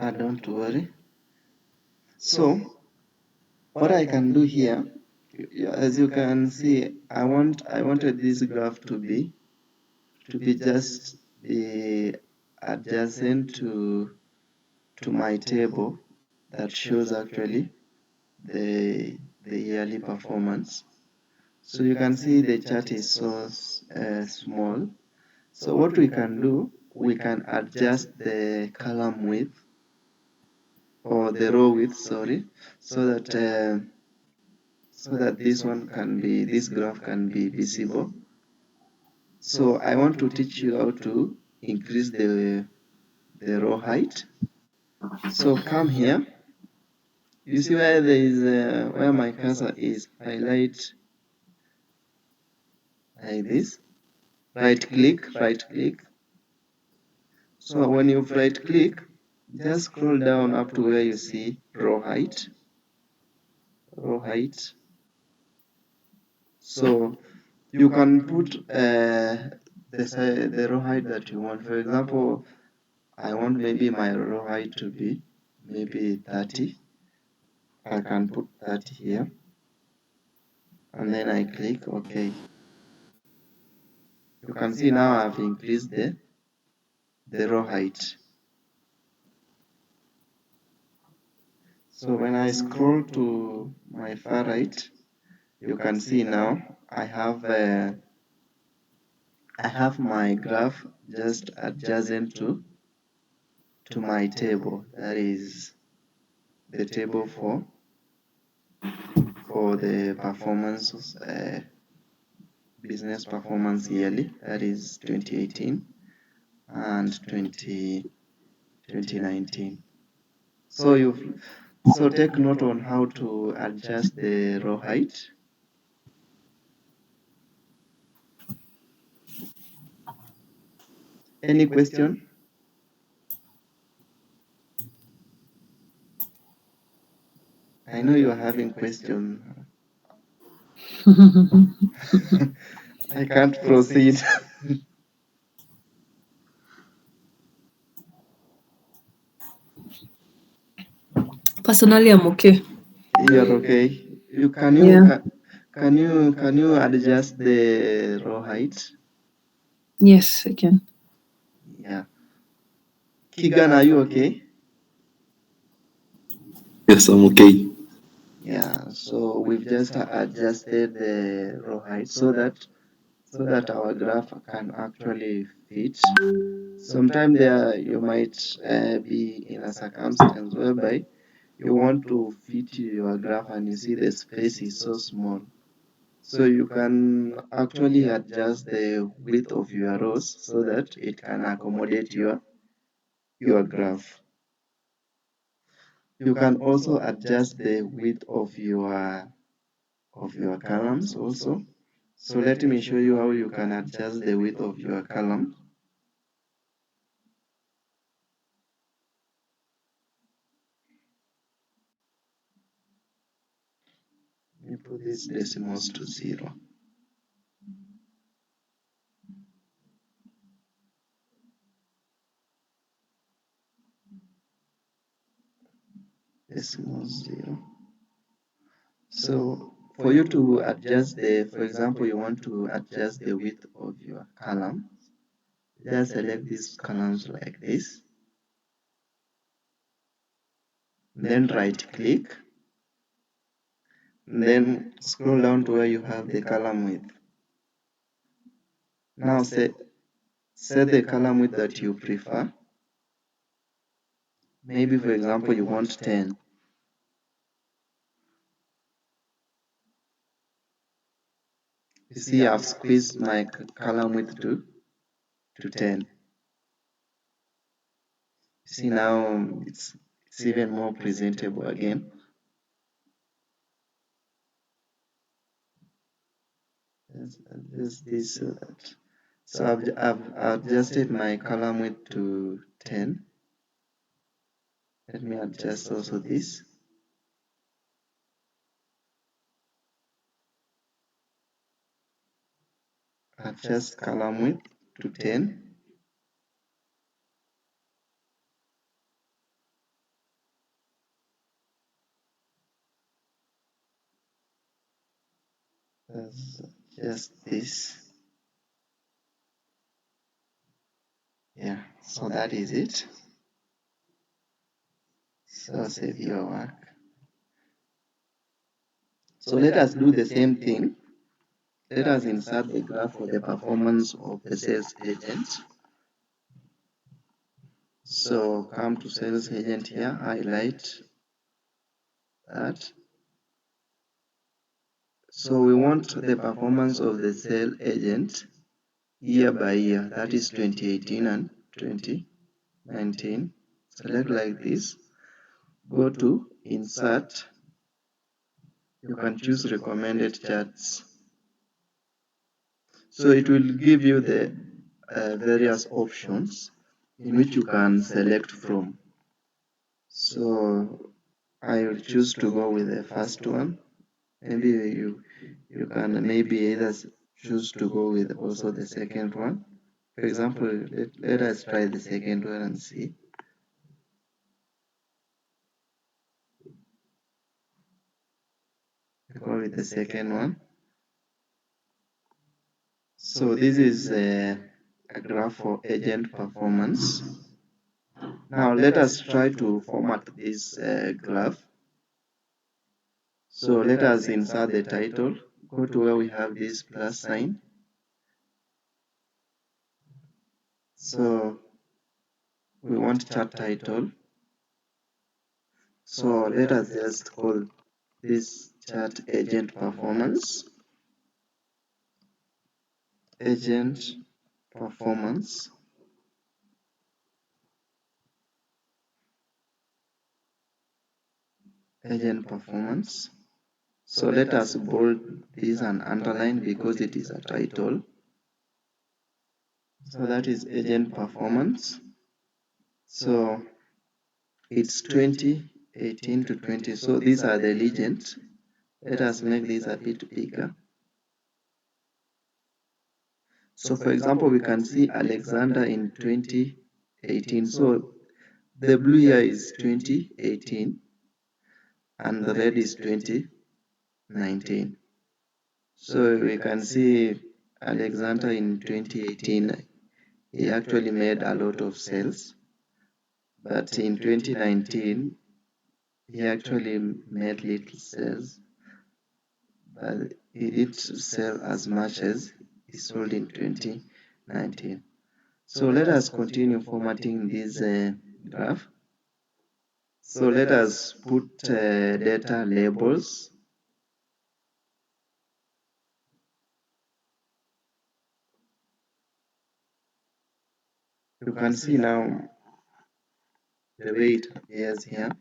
Speaker 1: Don't worry. So what I can do here, as you can see, I wanted this graph to be just be adjacent to my table that shows actually the yearly performance. So you can see the chart is so small. So what we can do, we can adjust the column width or the row width, sorry, so that this graph can be visible. So I want to teach you how to increase the row height. So come here. You see where there is where my cursor is, highlight like this. Right click. So when you right click, just scroll down up to where you see row height. So you can put the row height that you want. For example, I want maybe my row height to be maybe 30. I can put 30 here, and then I click OK. You can see now I've increased the row height. So when I scroll to my far right, you can see now I have my graph just adjacent to my table. That is the table for the performance business performance yearly. That is 2018 and 2019. So take note on how to adjust the row height. Any question? I know you are having questions. I can't proceed.
Speaker 3: Personally, I'm okay.
Speaker 1: You're okay.
Speaker 3: Yeah.
Speaker 1: Can you adjust the row height?
Speaker 3: Yes, I can.
Speaker 1: Yeah. Keegan, are you okay?
Speaker 4: Yes, I'm okay.
Speaker 1: Yeah. So we've just adjusted the row height so that our graph can actually fit. Sometimes there you might be in a circumstance whereby you want to fit your graph and you see the space is so small. So you can actually adjust the width of your rows so that it can accommodate your graph. You can also adjust the width of your columns also. So let me show you how you can adjust the width of your column. Let me put these decimals to 0. Decimal 0. So for you to adjust for example, you want to adjust the width of your column, just select these columns like this, then right click, then scroll down to where you have the column width. Now set the column width that you prefer. Maybe for example you want 10. You see I've squeezed my column width to 10. You see now it's even more presentable again. Just this so that. So I've adjusted my column width to 10. Let me adjust also this. Adjust column width to 10. That's just this. Yeah, so that is it. So save your work. So let us do the same thing let us insert the graph for the performance of the sales agent. So come to sales agent here, highlight that. So we want the performance of the sales agent year by year, that is 2018 and 2019. Select like this, go to insert, you can choose recommended charts. So it will give you the various options in which you can select from. So I will choose to go with the first one. Maybe you can maybe either choose to go with also the second one. For example, let us try the second one and see. Go with the second one. So this is a graph for agent performance. Now let us try to format this graph. So let us insert the title, go to where we have this plus sign. So we want chart title. So let us just call this chart agent performance. Agent performance. Agent performance. So let us bold this and underline because it is a title. So that is agent performance. So it's 2018 to 20. So these are the legends. Let us make this a bit bigger. So for example, we can see Alexander in 2018. So the blue here is 2018 and the red is 2019. So we can see Alexander in 2018, he actually made a lot of sales. But in 2019, he actually made little sales. But he didn't sell as much as he sold in 2019. So let us continue formatting this graph. So let us put data labels. You can see now the way it appears here.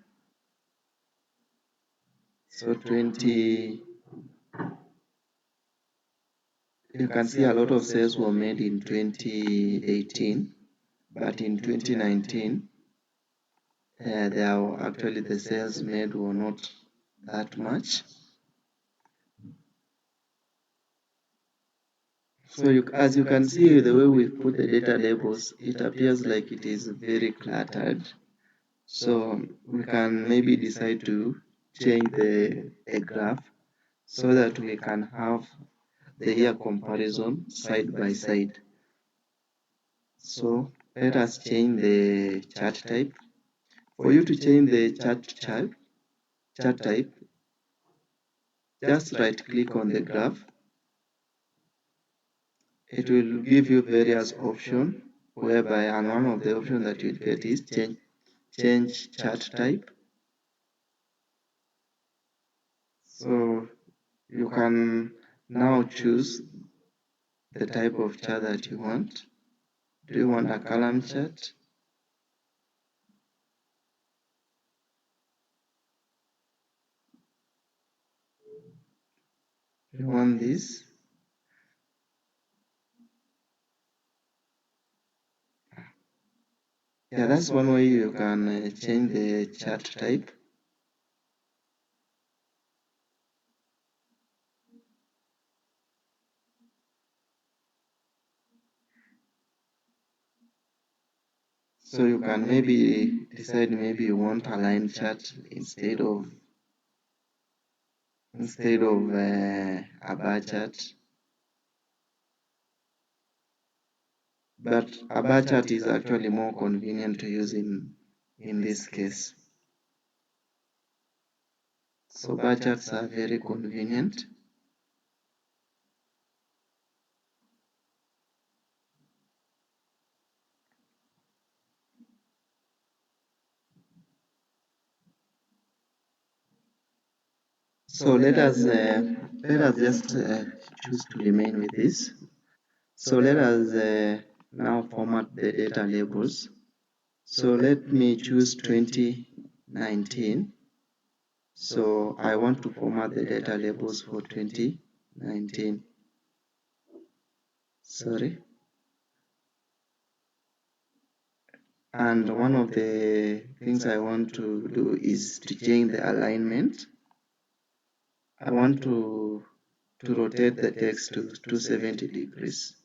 Speaker 1: So you can see a lot of sales were made in 2018, but in 2019, there were actually the sales made were not that much. So as you can see, the way we put the data labels, it appears like it is very cluttered. So we can maybe decide to change the graph so that we can have the year comparison side by side. So let us change the chart type. For you to change the chart type, just right click on the graph. It will give you various options whereby, and one of the options that you'll get is change chart type. So you can now choose the type of chart that you want. Do you want a column chart? Do you want this? Yeah, that's one way you can change the chart type. So you can maybe decide maybe you want a line chart instead of a bar chart. But a bar chart is actually more convenient to use in this case. So bar charts are very convenient. So let us just choose to remain with this. So let us now format the data labels. So let me choose 2019. So I want to format the data labels for 2019. Sorry. And one of the things I want to do is to change the alignment. I want to rotate the text to 270 degrees.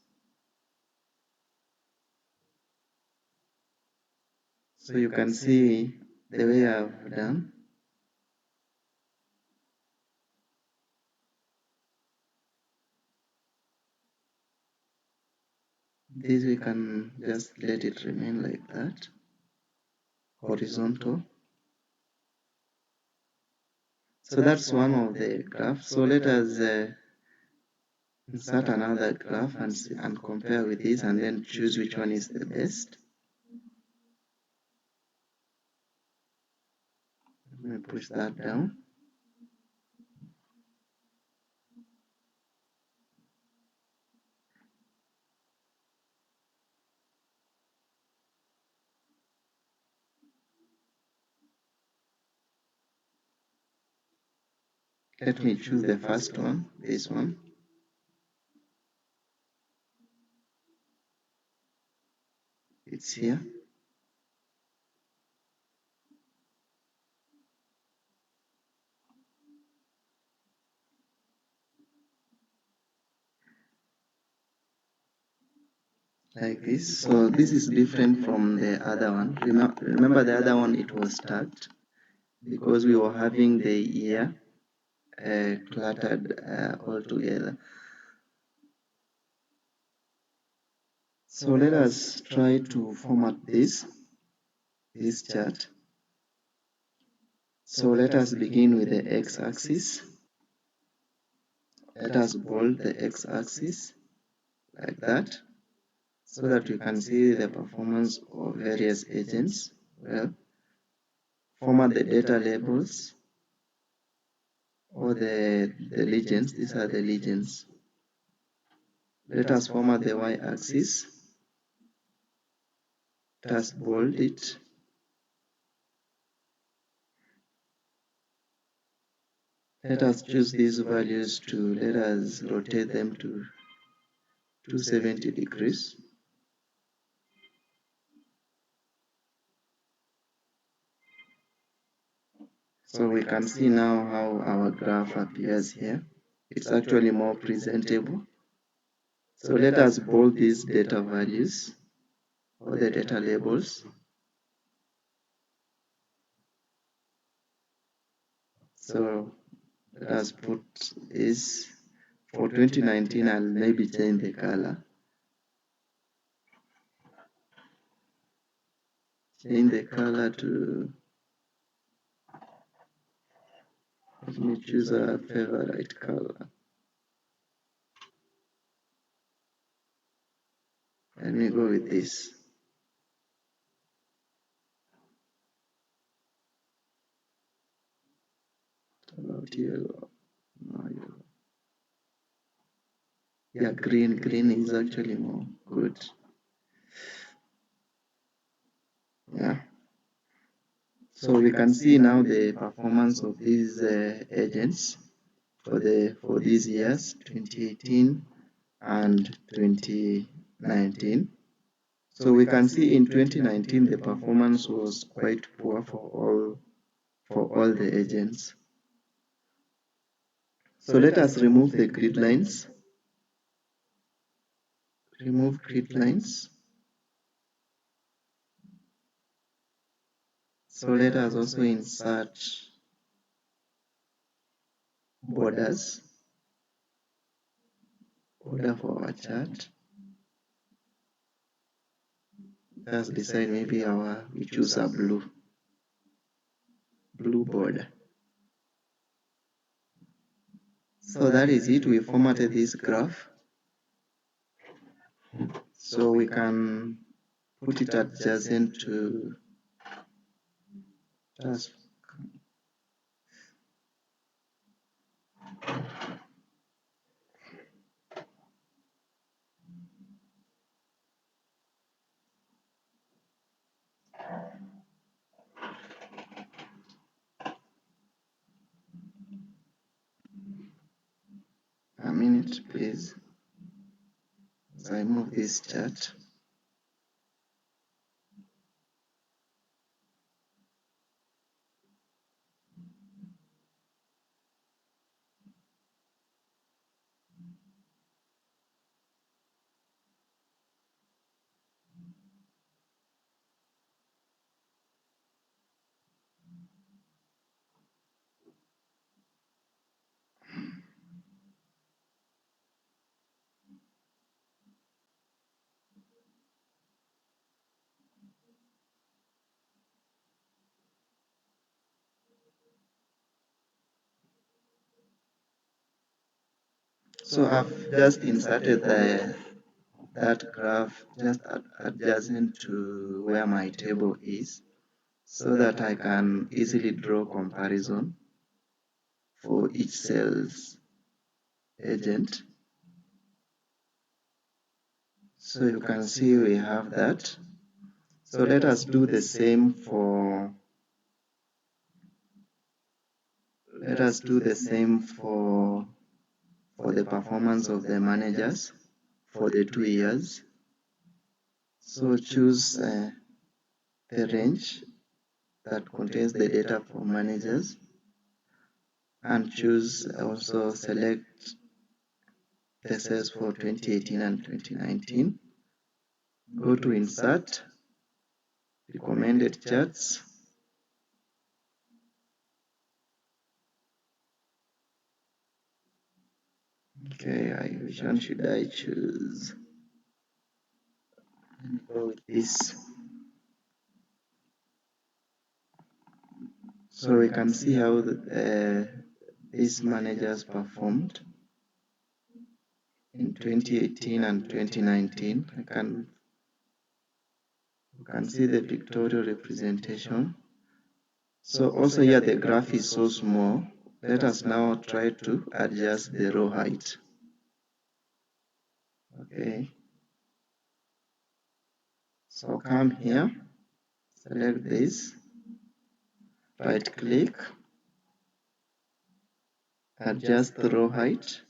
Speaker 1: So you can see the way I've done. This we can just let it remain like that, horizontal. So that's one of the graphs. So let us insert another graph and compare with this, and then choose which one is the best. Let me push that down. Let me choose the first one, this one. It's here. Like this. So this is different from the other one. Remember the other one, it was tagged because we were having the year cluttered all together. So let us try to format this chart. So let us begin with the x-axis. Let us bold the x-axis like that, so that you can see the performance of various agents. Well, format the data labels or the legends. These are the legends. Let us format the y-axis. Let us bold it. Let us choose these values to let us rotate them to 270 degrees. So we can see now how our graph appears here. It's actually more presentable. So let us bold these data values or the data labels. So let us put this for 2019. I'll maybe change the color. Change the color to, let me choose a favorite color. Let me go with this. About yellow. No, yellow. Yeah, green. Green is actually more good. Yeah. So we can see now the performance of these agents for these years, 2018 and 2019. So we can see in 2019 the performance was quite poor for all the agents. So let us remove the grid lines. Remove grid lines. So let us also insert borders. Border for our chart. Let's decide maybe we choose a blue border. So that is it. We formatted this graph. So we can put it adjacent to task. A minute, please, as I move this chart. So I've just inserted that graph just adjacent to where my table is, so that I can easily draw comparison for each cell's agent. So you can see we have that. So let us do the same for the performance of the managers for the 2 years. So choose the range that contains the data for managers, and choose also select the cells for 2018 and 2019. Go to insert, recommended charts. Okay, which one should I choose? Let me go with this. So we can see how these managers performed in 2018 and 2019. You can see the pictorial representation. So also here the graph is so small. Let us now try to adjust the row height. Okay. So come here, select this, right click, adjust the row height.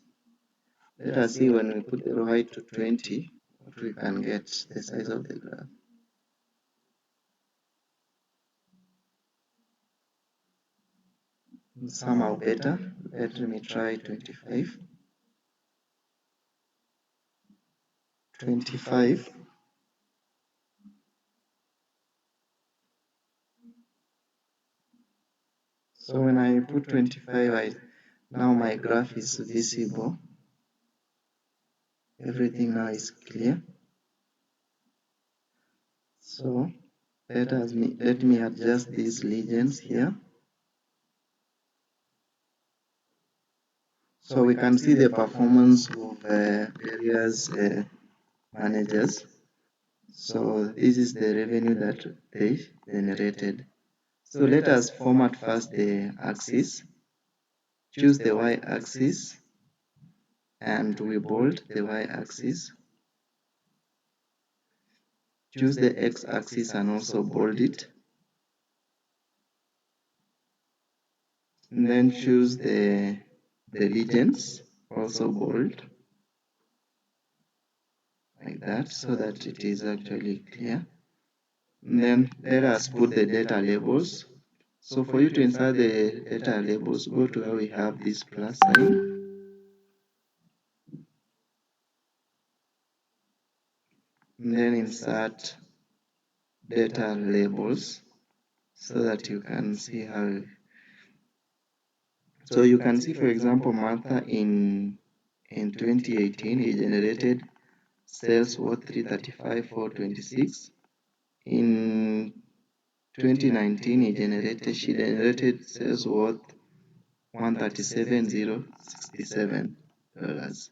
Speaker 1: Let us see when we put the row height to 20, what we can get, the size of the graph. Somehow better. Let me try 25. 25. So when I put 25, now my graph is visible. Everything now is clear. So let me adjust these legends here. So we can see the performance of various managers. So this is the revenue that they generated. So let us format first the axis. Choose the y-axis and we bold the y-axis. Choose the x-axis and also bold it. And then choose the legends, also bold, like that, so that it is actually clear. And then let us put the data labels. So for you to insert the data labels, go to where we have this plus sign. And then insert data labels so that you can see how. So you can see, for example, Martha in 2018, he generated sales worth 335,426. In 2019, she generated sales worth $137,067.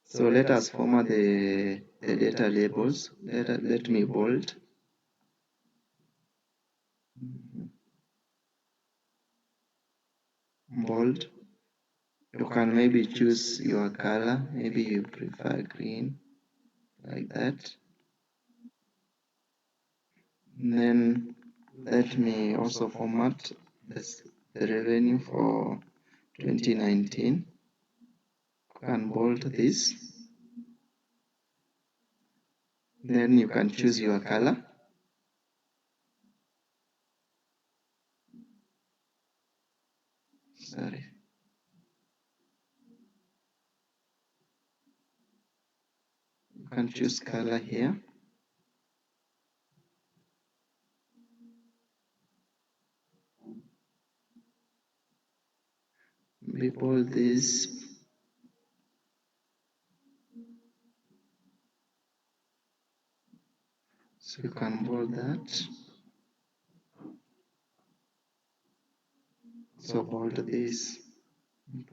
Speaker 1: So let us format the data labels. Let me bold. Bold. You can maybe choose your color, maybe you prefer green, like that. And then let me also format the revenue for 2019. You can bold this. Then you can choose your color. Sorry. You can choose color here. We bold this. So you can bold that. So bold this.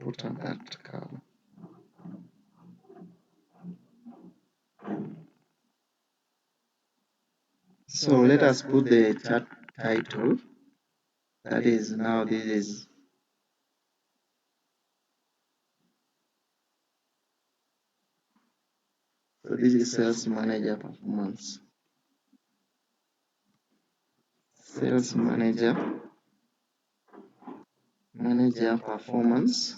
Speaker 1: Put on that color. So let us put the chart title. That is, now this is sales manager performance. Sales manager performance.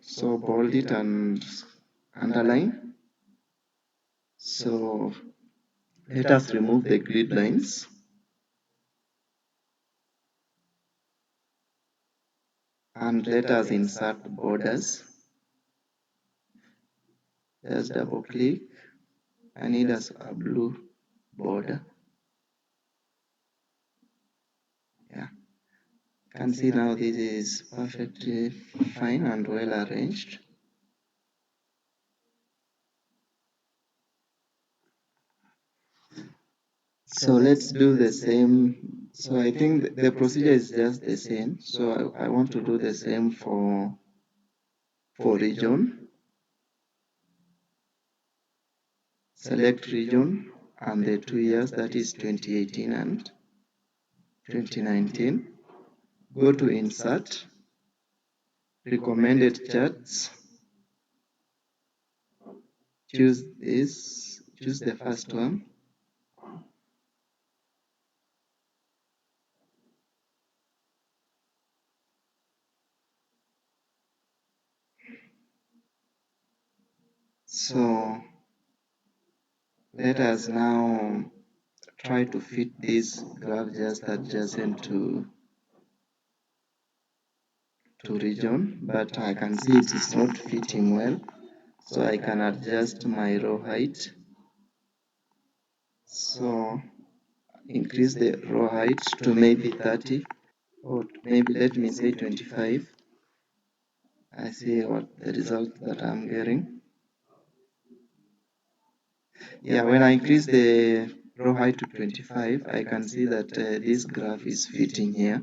Speaker 1: So bold it and underline. So let us remove the grid lines. And let us insert borders. Just double click. I need a blue border. Yeah. You can see now this is perfectly fine and well arranged. So let's do the same. So I think the procedure is just the same. So I want to do the same for region. Select region and the 2 years, that is 2018 and 2019. Go to insert, recommended charts. Choose this, choose the first one. So let us now try to fit this graph just adjacent to region, but I can see it is not fitting well. So I can adjust my row height. So increase the row height to maybe 30, or maybe let me say 25. I see what the result that I'm getting. Yeah, when I increase the row height to 25, I can see that this graph is fitting here.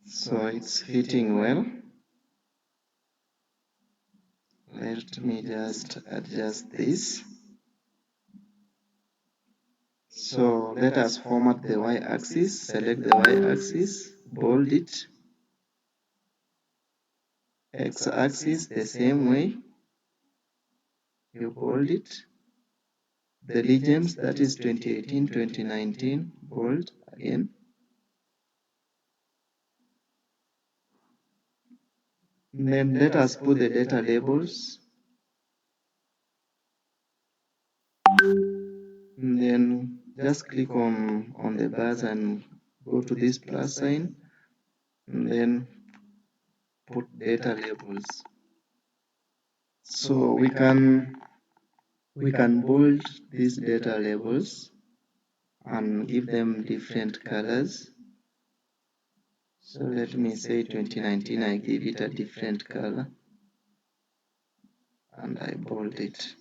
Speaker 1: So it's fitting well. Let me just adjust this. So let us format the y-axis, select the y-axis, bold it. X-axis the same way, you bold it. The legends, that is 2018, 2019, bold again. And then let us put the data labels. And then just click on the bars and go to this plus sign. And then put data labels. So we can bold these data labels and give them different colors. So let me say 2019, I give it a different color and I bold it.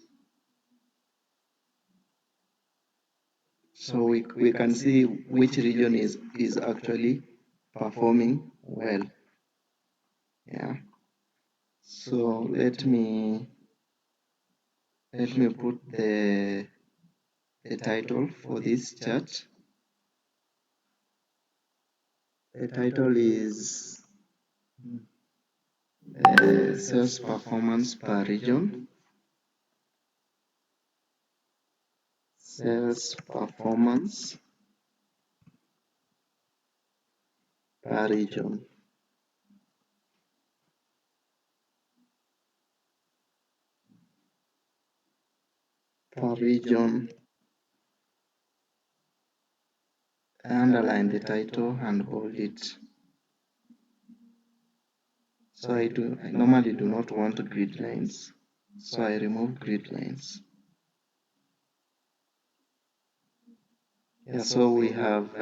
Speaker 1: So we can see which region is actually performing well. Yeah. So let me put the title for this chart. The title is sales performance per region. Sales performance per region. Per region. Underline the title and bold it. So I normally do not want grid lines, so I remove grid lines. Yeah, so we have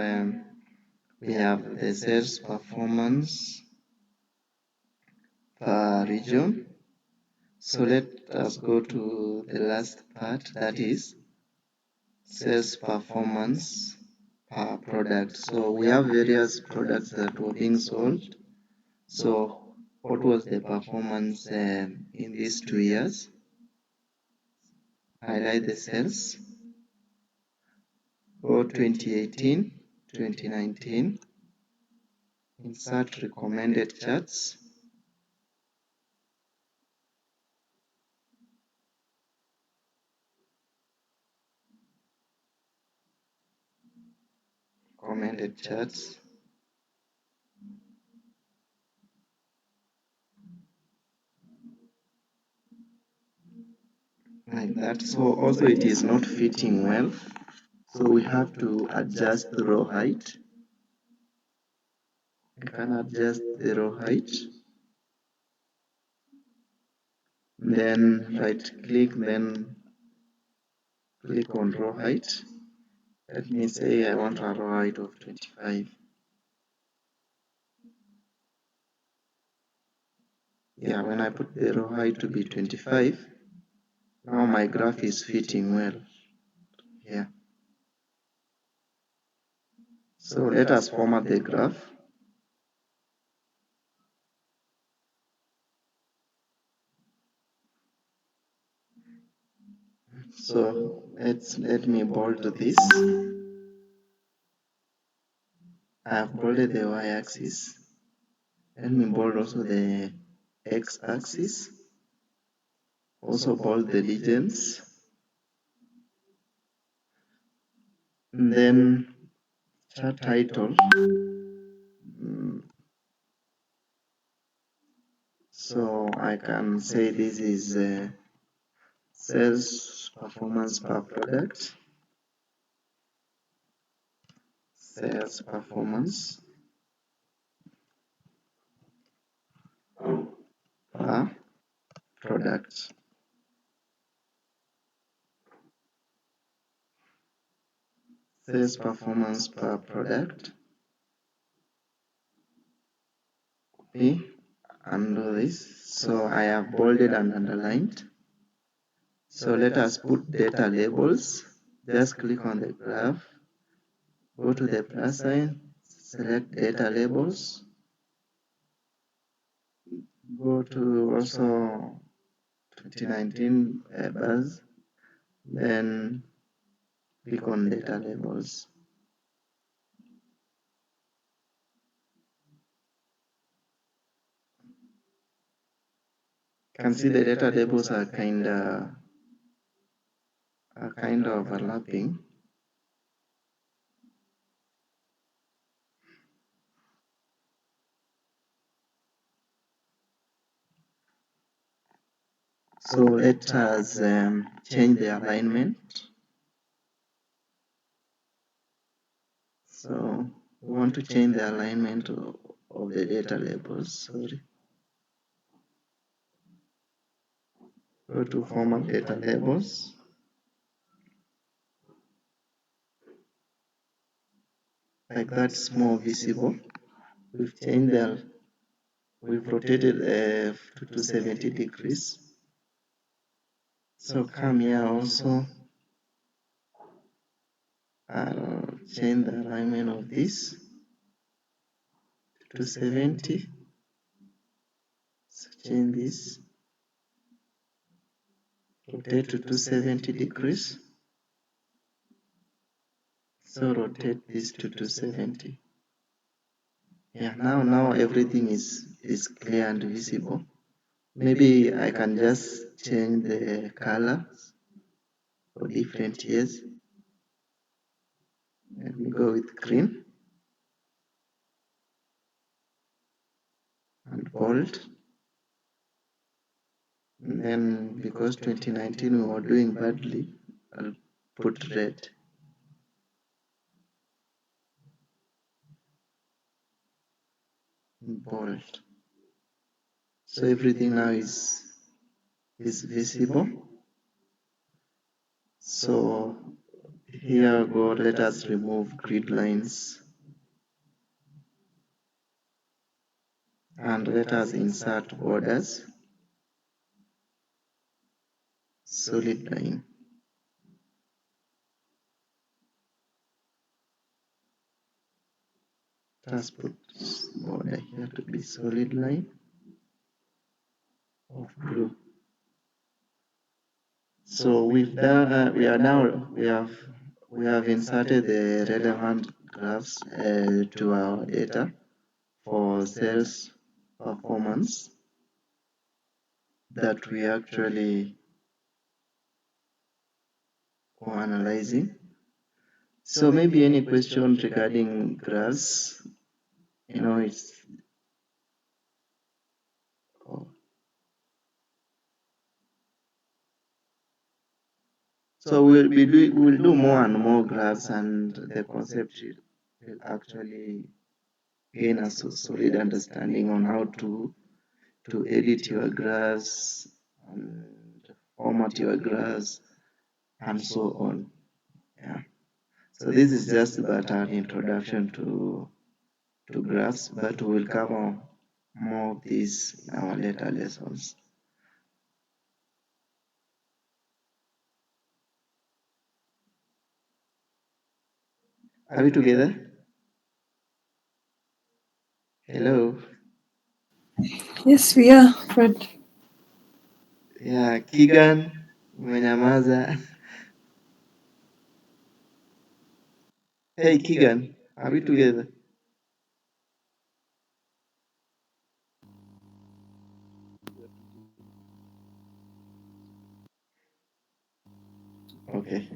Speaker 1: the sales performance per region. So let us go to the last part, that is sales performance per product. So we have various products that were being sold. So what was the performance in these 2 years? Highlight the sales. Go 2018, 2019. Insert recommended charts. Recommended charts. Like that. So also it is not fitting well. So we have to adjust the row height. You can adjust the row height. Then right click, then click on row height. Let me say I want a row height of 25. Yeah, when I put the row height to be 25, now my graph is fitting well. Yeah. So let us format the graph. So let me bold this. I have bolded the y-axis. Let me bold also the x-axis. Also bold the legends. And then chart title. So I can say this is sales performance per product. Sales performance per product. Sales performance per product. Copy and do this. So I have bolded and underlined. So let us put data labels. Just click on the graph, go to the plus sign, select data labels, go to also 2019 buzz, then click on data labels. You can see the data labels are kind of overlapping. So let us change the alignment. So we want to change the alignment of the data labels. Sorry. Go to format data labels. Like that's more visible. We've changed we've rotated to 70 degrees. So come here also. I'll change the alignment of this to 70. So change this, rotate to 270 degrees. So rotate this to 270. Yeah, now everything is clear and visible. Maybe I can just change the color for different years. Let me go with green and bold. And then because 2019 we were doing badly, I'll put red. Bold. So everything now is visible. So here we go, let us remove grid lines and let us insert borders. Solid line. Let's put border here to be solid line of blue. So we've done, we have inserted the relevant graphs to our data for sales performance that we actually were analyzing. So maybe any question regarding graphs, it's so we'll do more and more graphs, and the concept will actually gain a solid understanding on how to edit your graphs and format your graphs and so on. Yeah. So this is just about an introduction to graphs, but we will cover more of this in our later lessons. Are we together? Hello?
Speaker 3: Yes, we are, Fred.
Speaker 1: Yeah, Kigan, umenyamaza. Hey Kigan, are we together? Okay.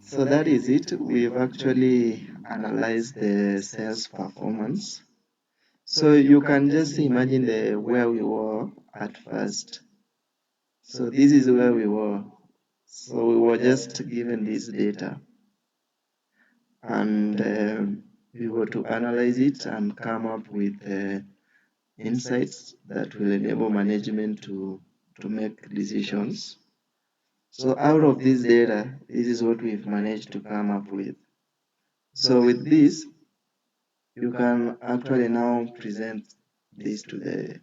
Speaker 1: So that is it. We've actually analyzed the sales performance. So you can just imagine where we were at first. So this is where we were. So we were just given this data, and we were to analyze it and come up with insights that will enable management to make decisions. So out of this data, this is what we've managed to come up with. So with this, you can actually now present this to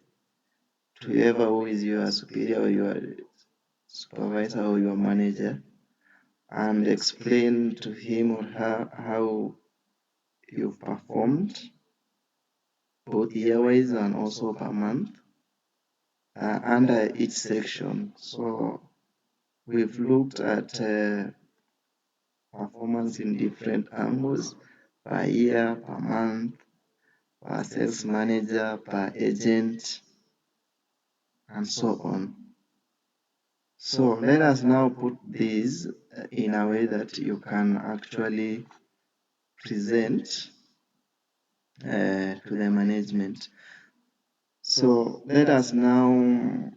Speaker 1: whoever who is your superior or your supervisor or your manager, and explain to him or her how you've performed, both year-wise and also per month, under each section. So we've looked at performance in different angles: per year, per month, per sales manager, per agent, and so on. So let us now put this in a way that you can actually present to the management. So let us now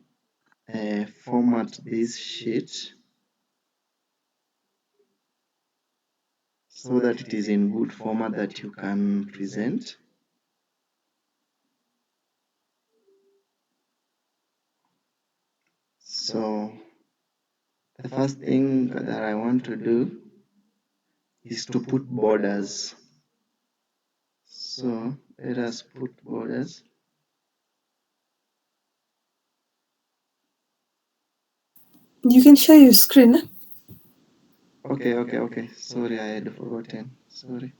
Speaker 1: format this sheet so that it is in good format that you can present. So the first thing that I want to do is to put borders. So let us put borders.
Speaker 3: You can share your screen.
Speaker 1: Okay. Sorry, I had forgotten. Sorry.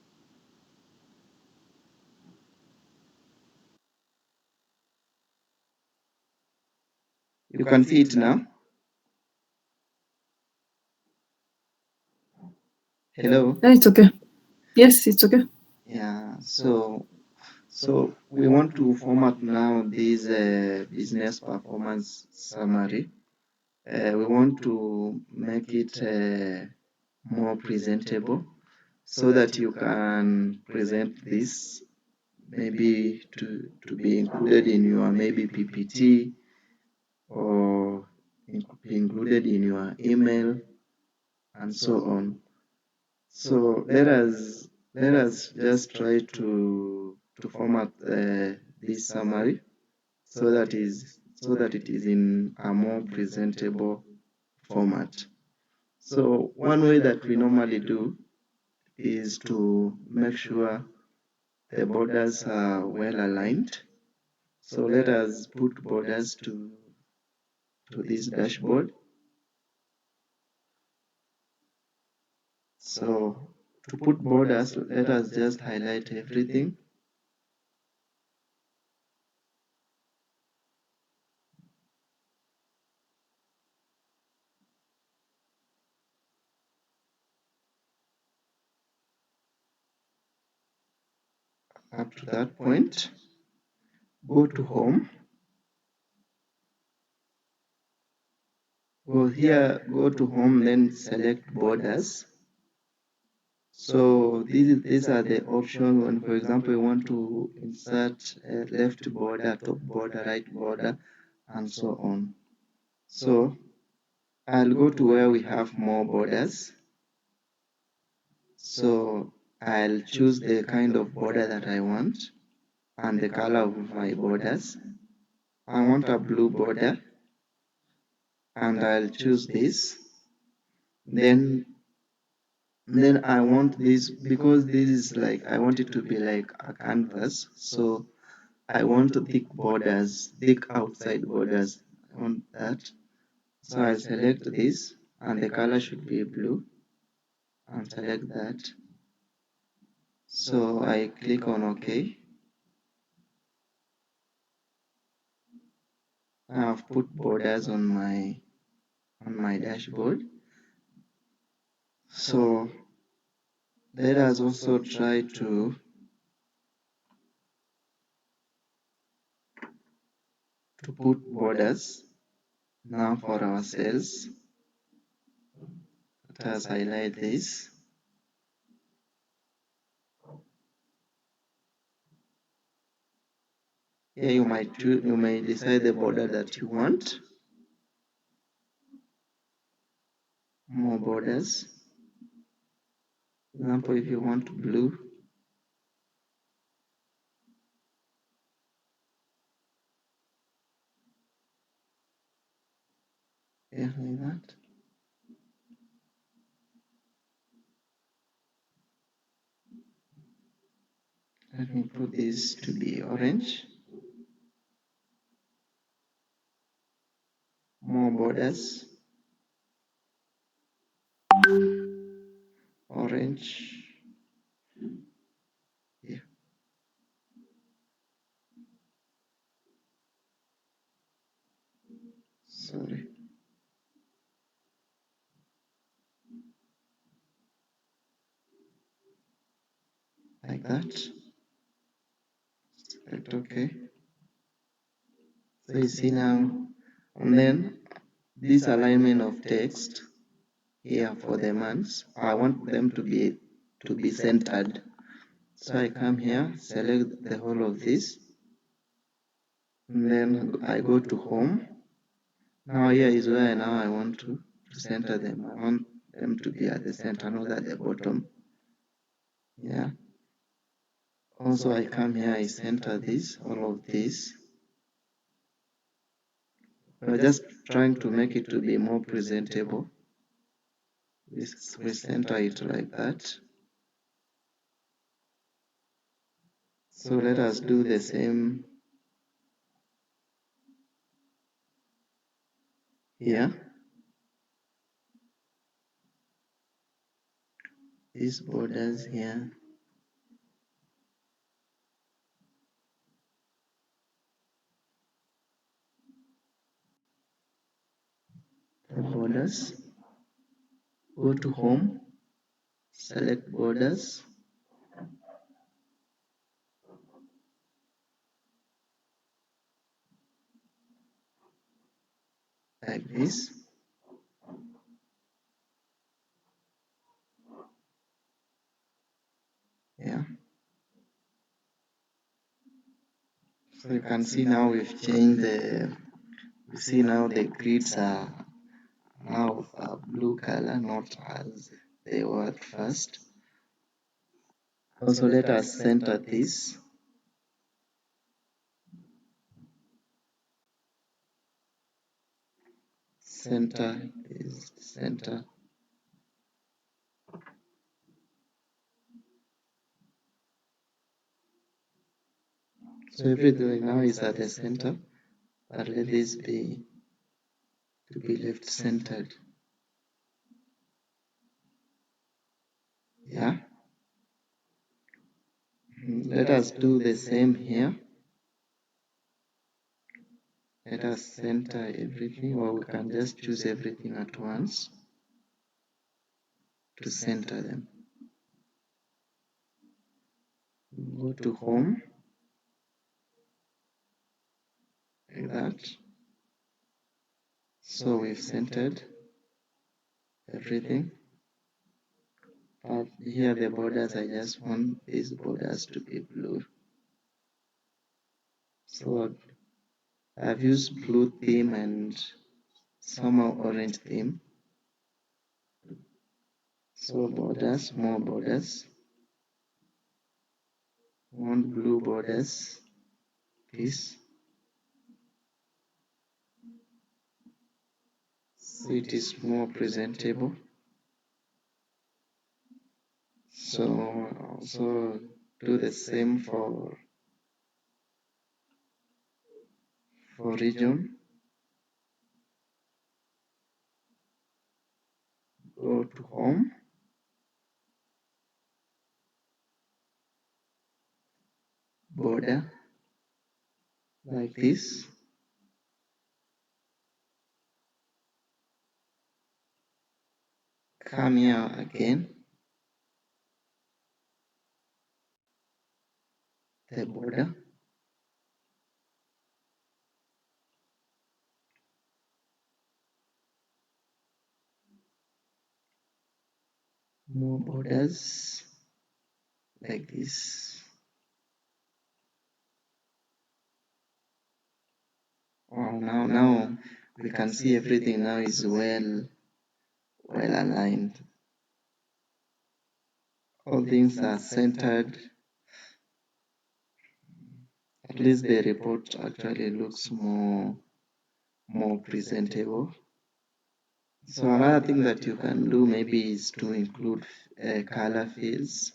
Speaker 1: You can see it now. Hello.
Speaker 3: Yeah, it's okay. Yes, it's okay.
Speaker 1: Yeah. So we want to format now this business performance summary. We want to make it more presentable so that you can present this maybe to be included in your maybe PPT or be included in your email and so on. So let us just try to format this summary so that it is in a more presentable format. So one way that we normally do is to make sure the borders are well aligned. So let us put borders to this dashboard. So to put borders, let us just highlight everything. Up to that point, go to home. Go here, go to home, then select borders. So these are the options when, for example, you want to insert a left border, top border, right border, and so on. So I'll go to where we have more borders. So I'll choose the kind of border that I want and the color of my borders. I want a blue border and I'll choose this. Then I want this because this is like, I want it to be like a canvas. So I want thick borders, thick outside borders. I want that. So I'll select this and the color should be blue and select that. So I click on OK. I have put borders on my dashboard. So let us also try to put borders now for our cells. Let us highlight this. Here you may decide the border that you want. More borders. For example, if you want blue, yeah, like that. Let me put this to be orange. More borders. Orange. Yeah. Sorry. Like that. Select OK. So you see now, and then this alignment of text here for the months, I want them to be centered. So I come here, select the whole of this, and then I go to home. Now here is where now I want to center them. I want them to be at the center, not at the bottom. Yeah. Also I come here, I center this, all of this. We're just trying to make it to be more presentable. We center it like that. So let us do the same here. These borders here. borders, go to home, select borders, like this. Yeah. So you can see now we've changed you see now the grids are now a blue color, not as they were at first. Also, let us center this. Center is center. So everything now is at the center, but let this be to be left centered. Yeah. Let us do the same here. Let us center everything, or we can just choose everything at once to center them. Go to home, like that. So we've centered everything. But here the borders, I just want these borders to be blue. So I've used blue theme and somehow orange theme. So borders, more borders. Want blue borders, this. So it is more presentable. So also do the same for region. Go to home. Border, like this. Come here again. The border. More borders, like this. Oh, now we can see everything now is well aligned. All things are centered. At least the report actually looks more presentable. So another thing that you can do maybe is to include color fields.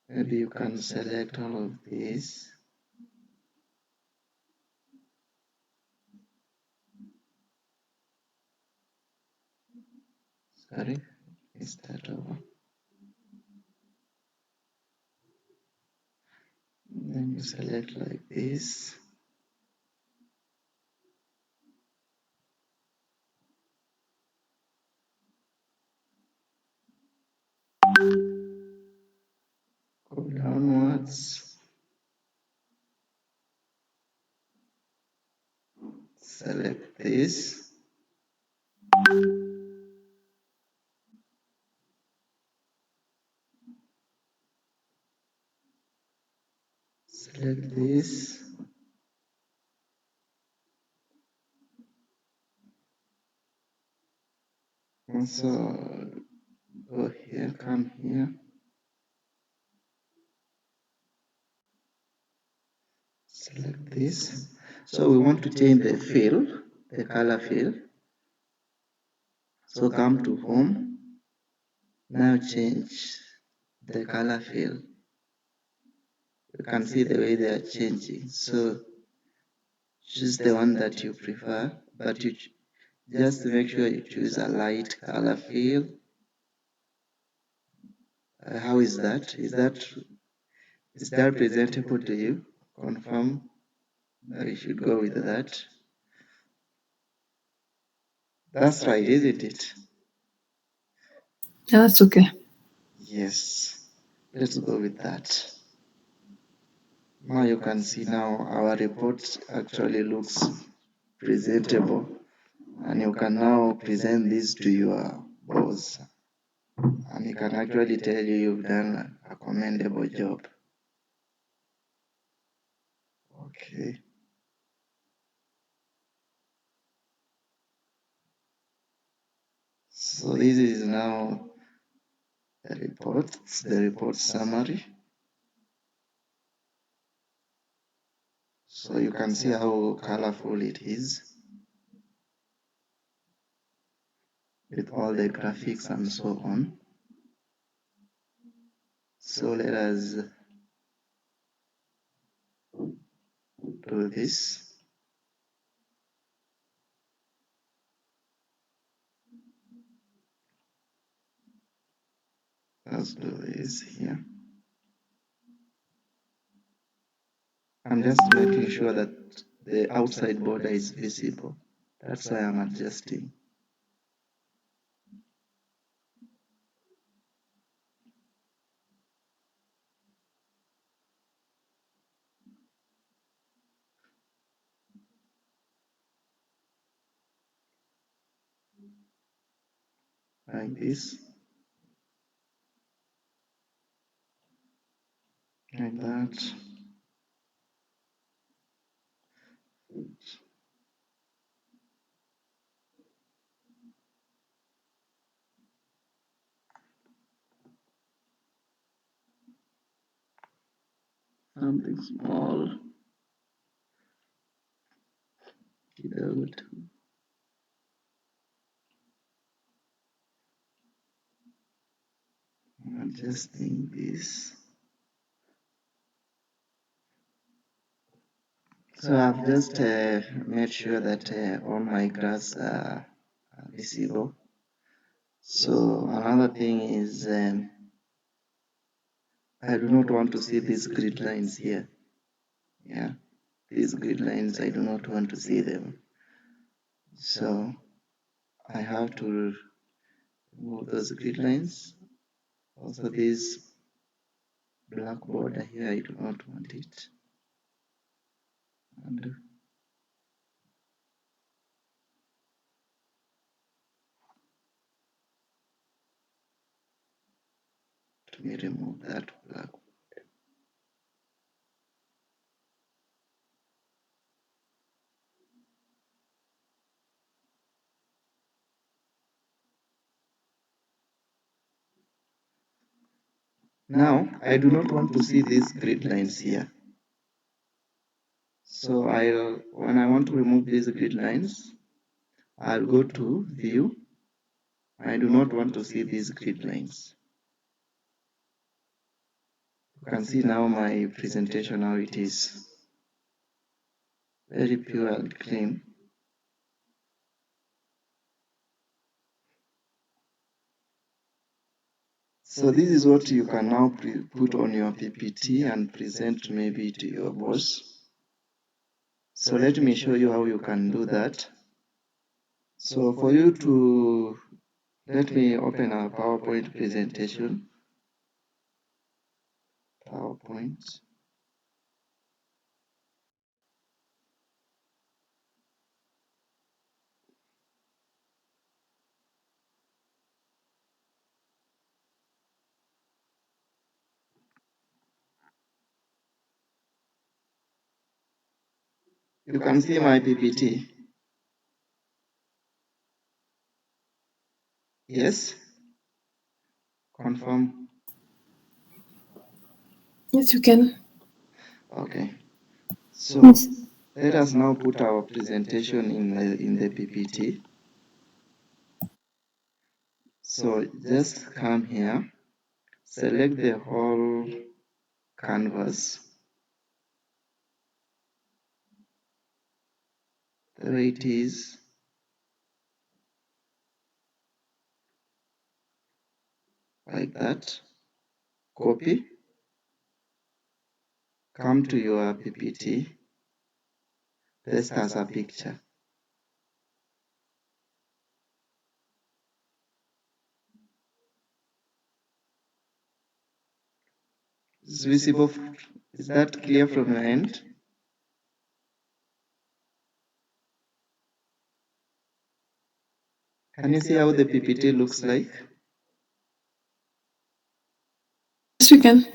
Speaker 1: Maybe you can select all of these. Sorry, is that over? Then you select like this. Go downwards. Select this. Select this. Also go here, come here. Select this. So we want to change the fill, the color fill. So come to home. Now change the color fill. You can see the way they are changing. So choose the one that you prefer, but you just make sure you choose a light color fill. How is that? Is Is that presentable to you? Confirm that you should go with that. That's right, isn't it?
Speaker 3: Yeah, that's okay.
Speaker 1: Yes, let's go with that. Now you can see now our report actually looks presentable, and you can now present this to your boss, and he can actually tell you you've done a commendable job. Okay. So this is now the report summary. So you can see how colorful it is with all the graphics and so on. So let us do this. Let's do this here. I'm just making sure that the outside border is visible. That's why I'm adjusting. Like this. Like that. Something small. Kidogo tu. I'm adjusting this. So I've just made sure that all my graphs are visible. So another thing is I do not want to see these grid lines here. Yeah, these grid lines, I do not want to see them. So I have to remove those grid lines. Also this black border here, I do not want it. And let me remove that black. Now, I do not want to see these grid lines here. So when I want to remove these grid lines, I'll go to View. I do not want to see these grid lines. You can see now my presentation, how it is. Very pure and clean. So this is what you can now put on your PPT and present maybe to your boss. So let me show you how you can do that. So for you to, let me open a PowerPoint presentation. PowerPoint. You can see my PPT. Yes? Confirm.
Speaker 3: Yes, you can.
Speaker 1: Okay. So
Speaker 3: Yes.
Speaker 1: let us now put our presentation in the PPT. So just come here, select the whole canvas the way it is. Like that. Copy. come to your PPT, paste as a picture. Is visible? Is that clear from your end? Can you see how the PPT looks like?
Speaker 3: Yes, we can.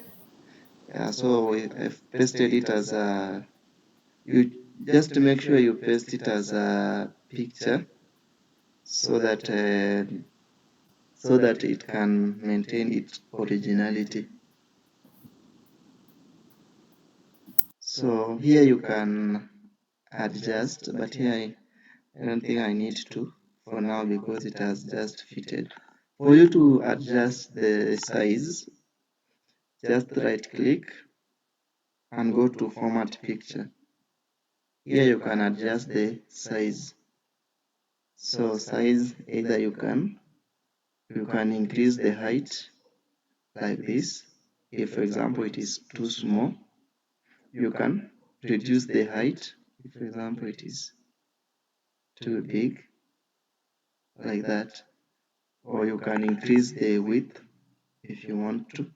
Speaker 1: Yeah, so I've pasted it as a, you just make sure you paste it as a picture so that it can maintain its originality. So here you can adjust, but here I don't think I need to for now because it has just fitted. For you to adjust the size, just right click and go to format picture. Here you can adjust the size. So size, either you can increase the height like this. If for example it is too small, you can reduce the height. If for example it is too big, like that. Or you can increase the width if you want to.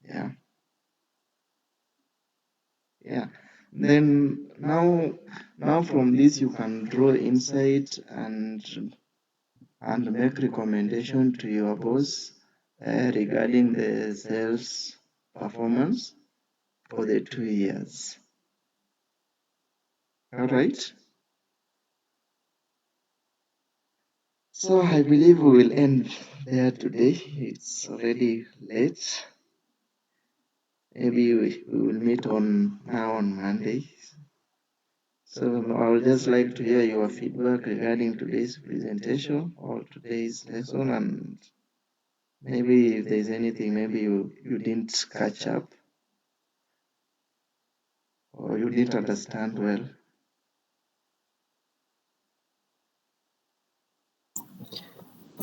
Speaker 1: Yeah. Yeah. Then now from this you can draw insight and make recommendation to your boss regarding the sales performance for the 2 years. All right. So I believe we will end there today. It's already late. Maybe we will meet on Monday. So I would just like to hear your feedback regarding today's presentation or today's lesson, and maybe if there's anything maybe you didn't catch up or you didn't understand well.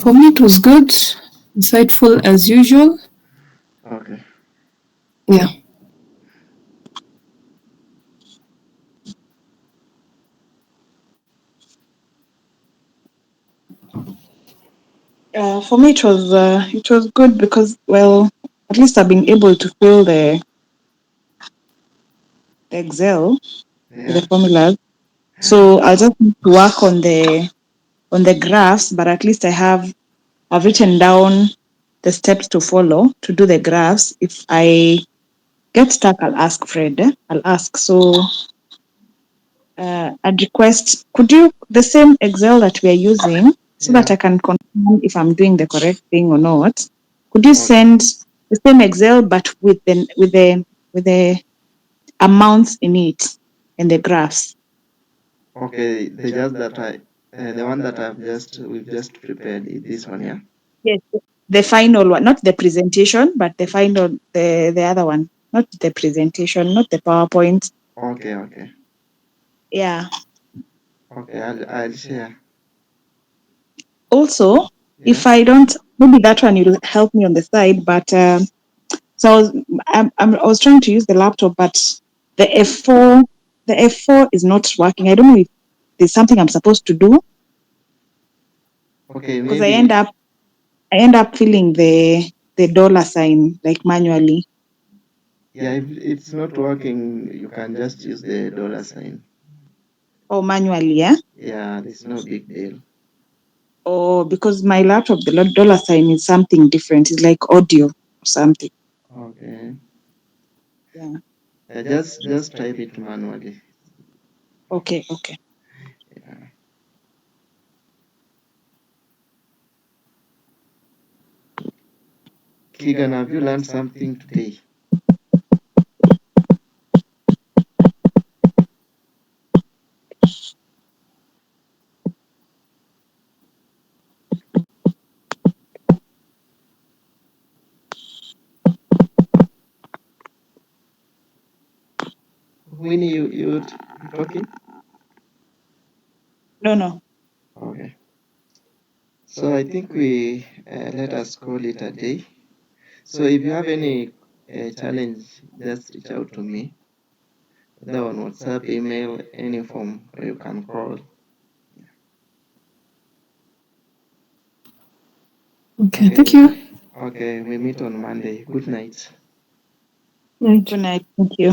Speaker 3: For me, it was good, insightful as usual.
Speaker 1: Okay.
Speaker 3: Yeah.
Speaker 5: For me, it was good because, well, at least I've been able to fill the Excel with
Speaker 1: Yeah.
Speaker 5: the formulas. So I'll just need to work on the graphs, but at least I've written down the steps to follow to do the graphs. If I get stuck, I'll ask Fred. I'll ask. So I'd request, could you, the same Excel that we are using, so that
Speaker 1: Yeah.
Speaker 5: I can confirm if I'm doing the correct thing or not, could you
Speaker 1: Okay.
Speaker 5: send the same Excel but with the amounts in it and the graphs?
Speaker 1: Okay. The one that we've just prepared is this one, yeah.
Speaker 5: Yes. The final one, not the presentation, but the other one, not the presentation, not the PowerPoint.
Speaker 1: Okay. Okay.
Speaker 5: Yeah.
Speaker 1: Okay. I'll share.
Speaker 5: Also,
Speaker 1: Yeah.
Speaker 5: if I don't, maybe that one will help me on the side. But so I was trying to use the laptop, but the F4 is not working. I don't know if there's something I'm supposed to do,
Speaker 1: Okay.
Speaker 5: because I
Speaker 1: Maybe.
Speaker 5: end up filling the dollar sign like manually.
Speaker 1: Yeah. If it's not working, you can just use the dollar sign.
Speaker 5: Or manually, yeah.
Speaker 1: Yeah. There's no big deal.
Speaker 5: Or because my laptop, the dollar sign is something different. It's like audio or something.
Speaker 1: Okay.
Speaker 5: Yeah.
Speaker 1: Yeah, just type it manually.
Speaker 5: Okay. Okay.
Speaker 1: Yeah. Keegan, have you learned something today? Winnie, you talking?
Speaker 5: No.
Speaker 1: Okay. So I think we let us call it a day. So if you have any a challenge, just reach out to me, either on WhatsApp, email, any form, or you can call.
Speaker 3: Okay, thank you.
Speaker 1: Okay, we meet on Monday. Good night.
Speaker 3: Right.
Speaker 5: Good night. Thank you.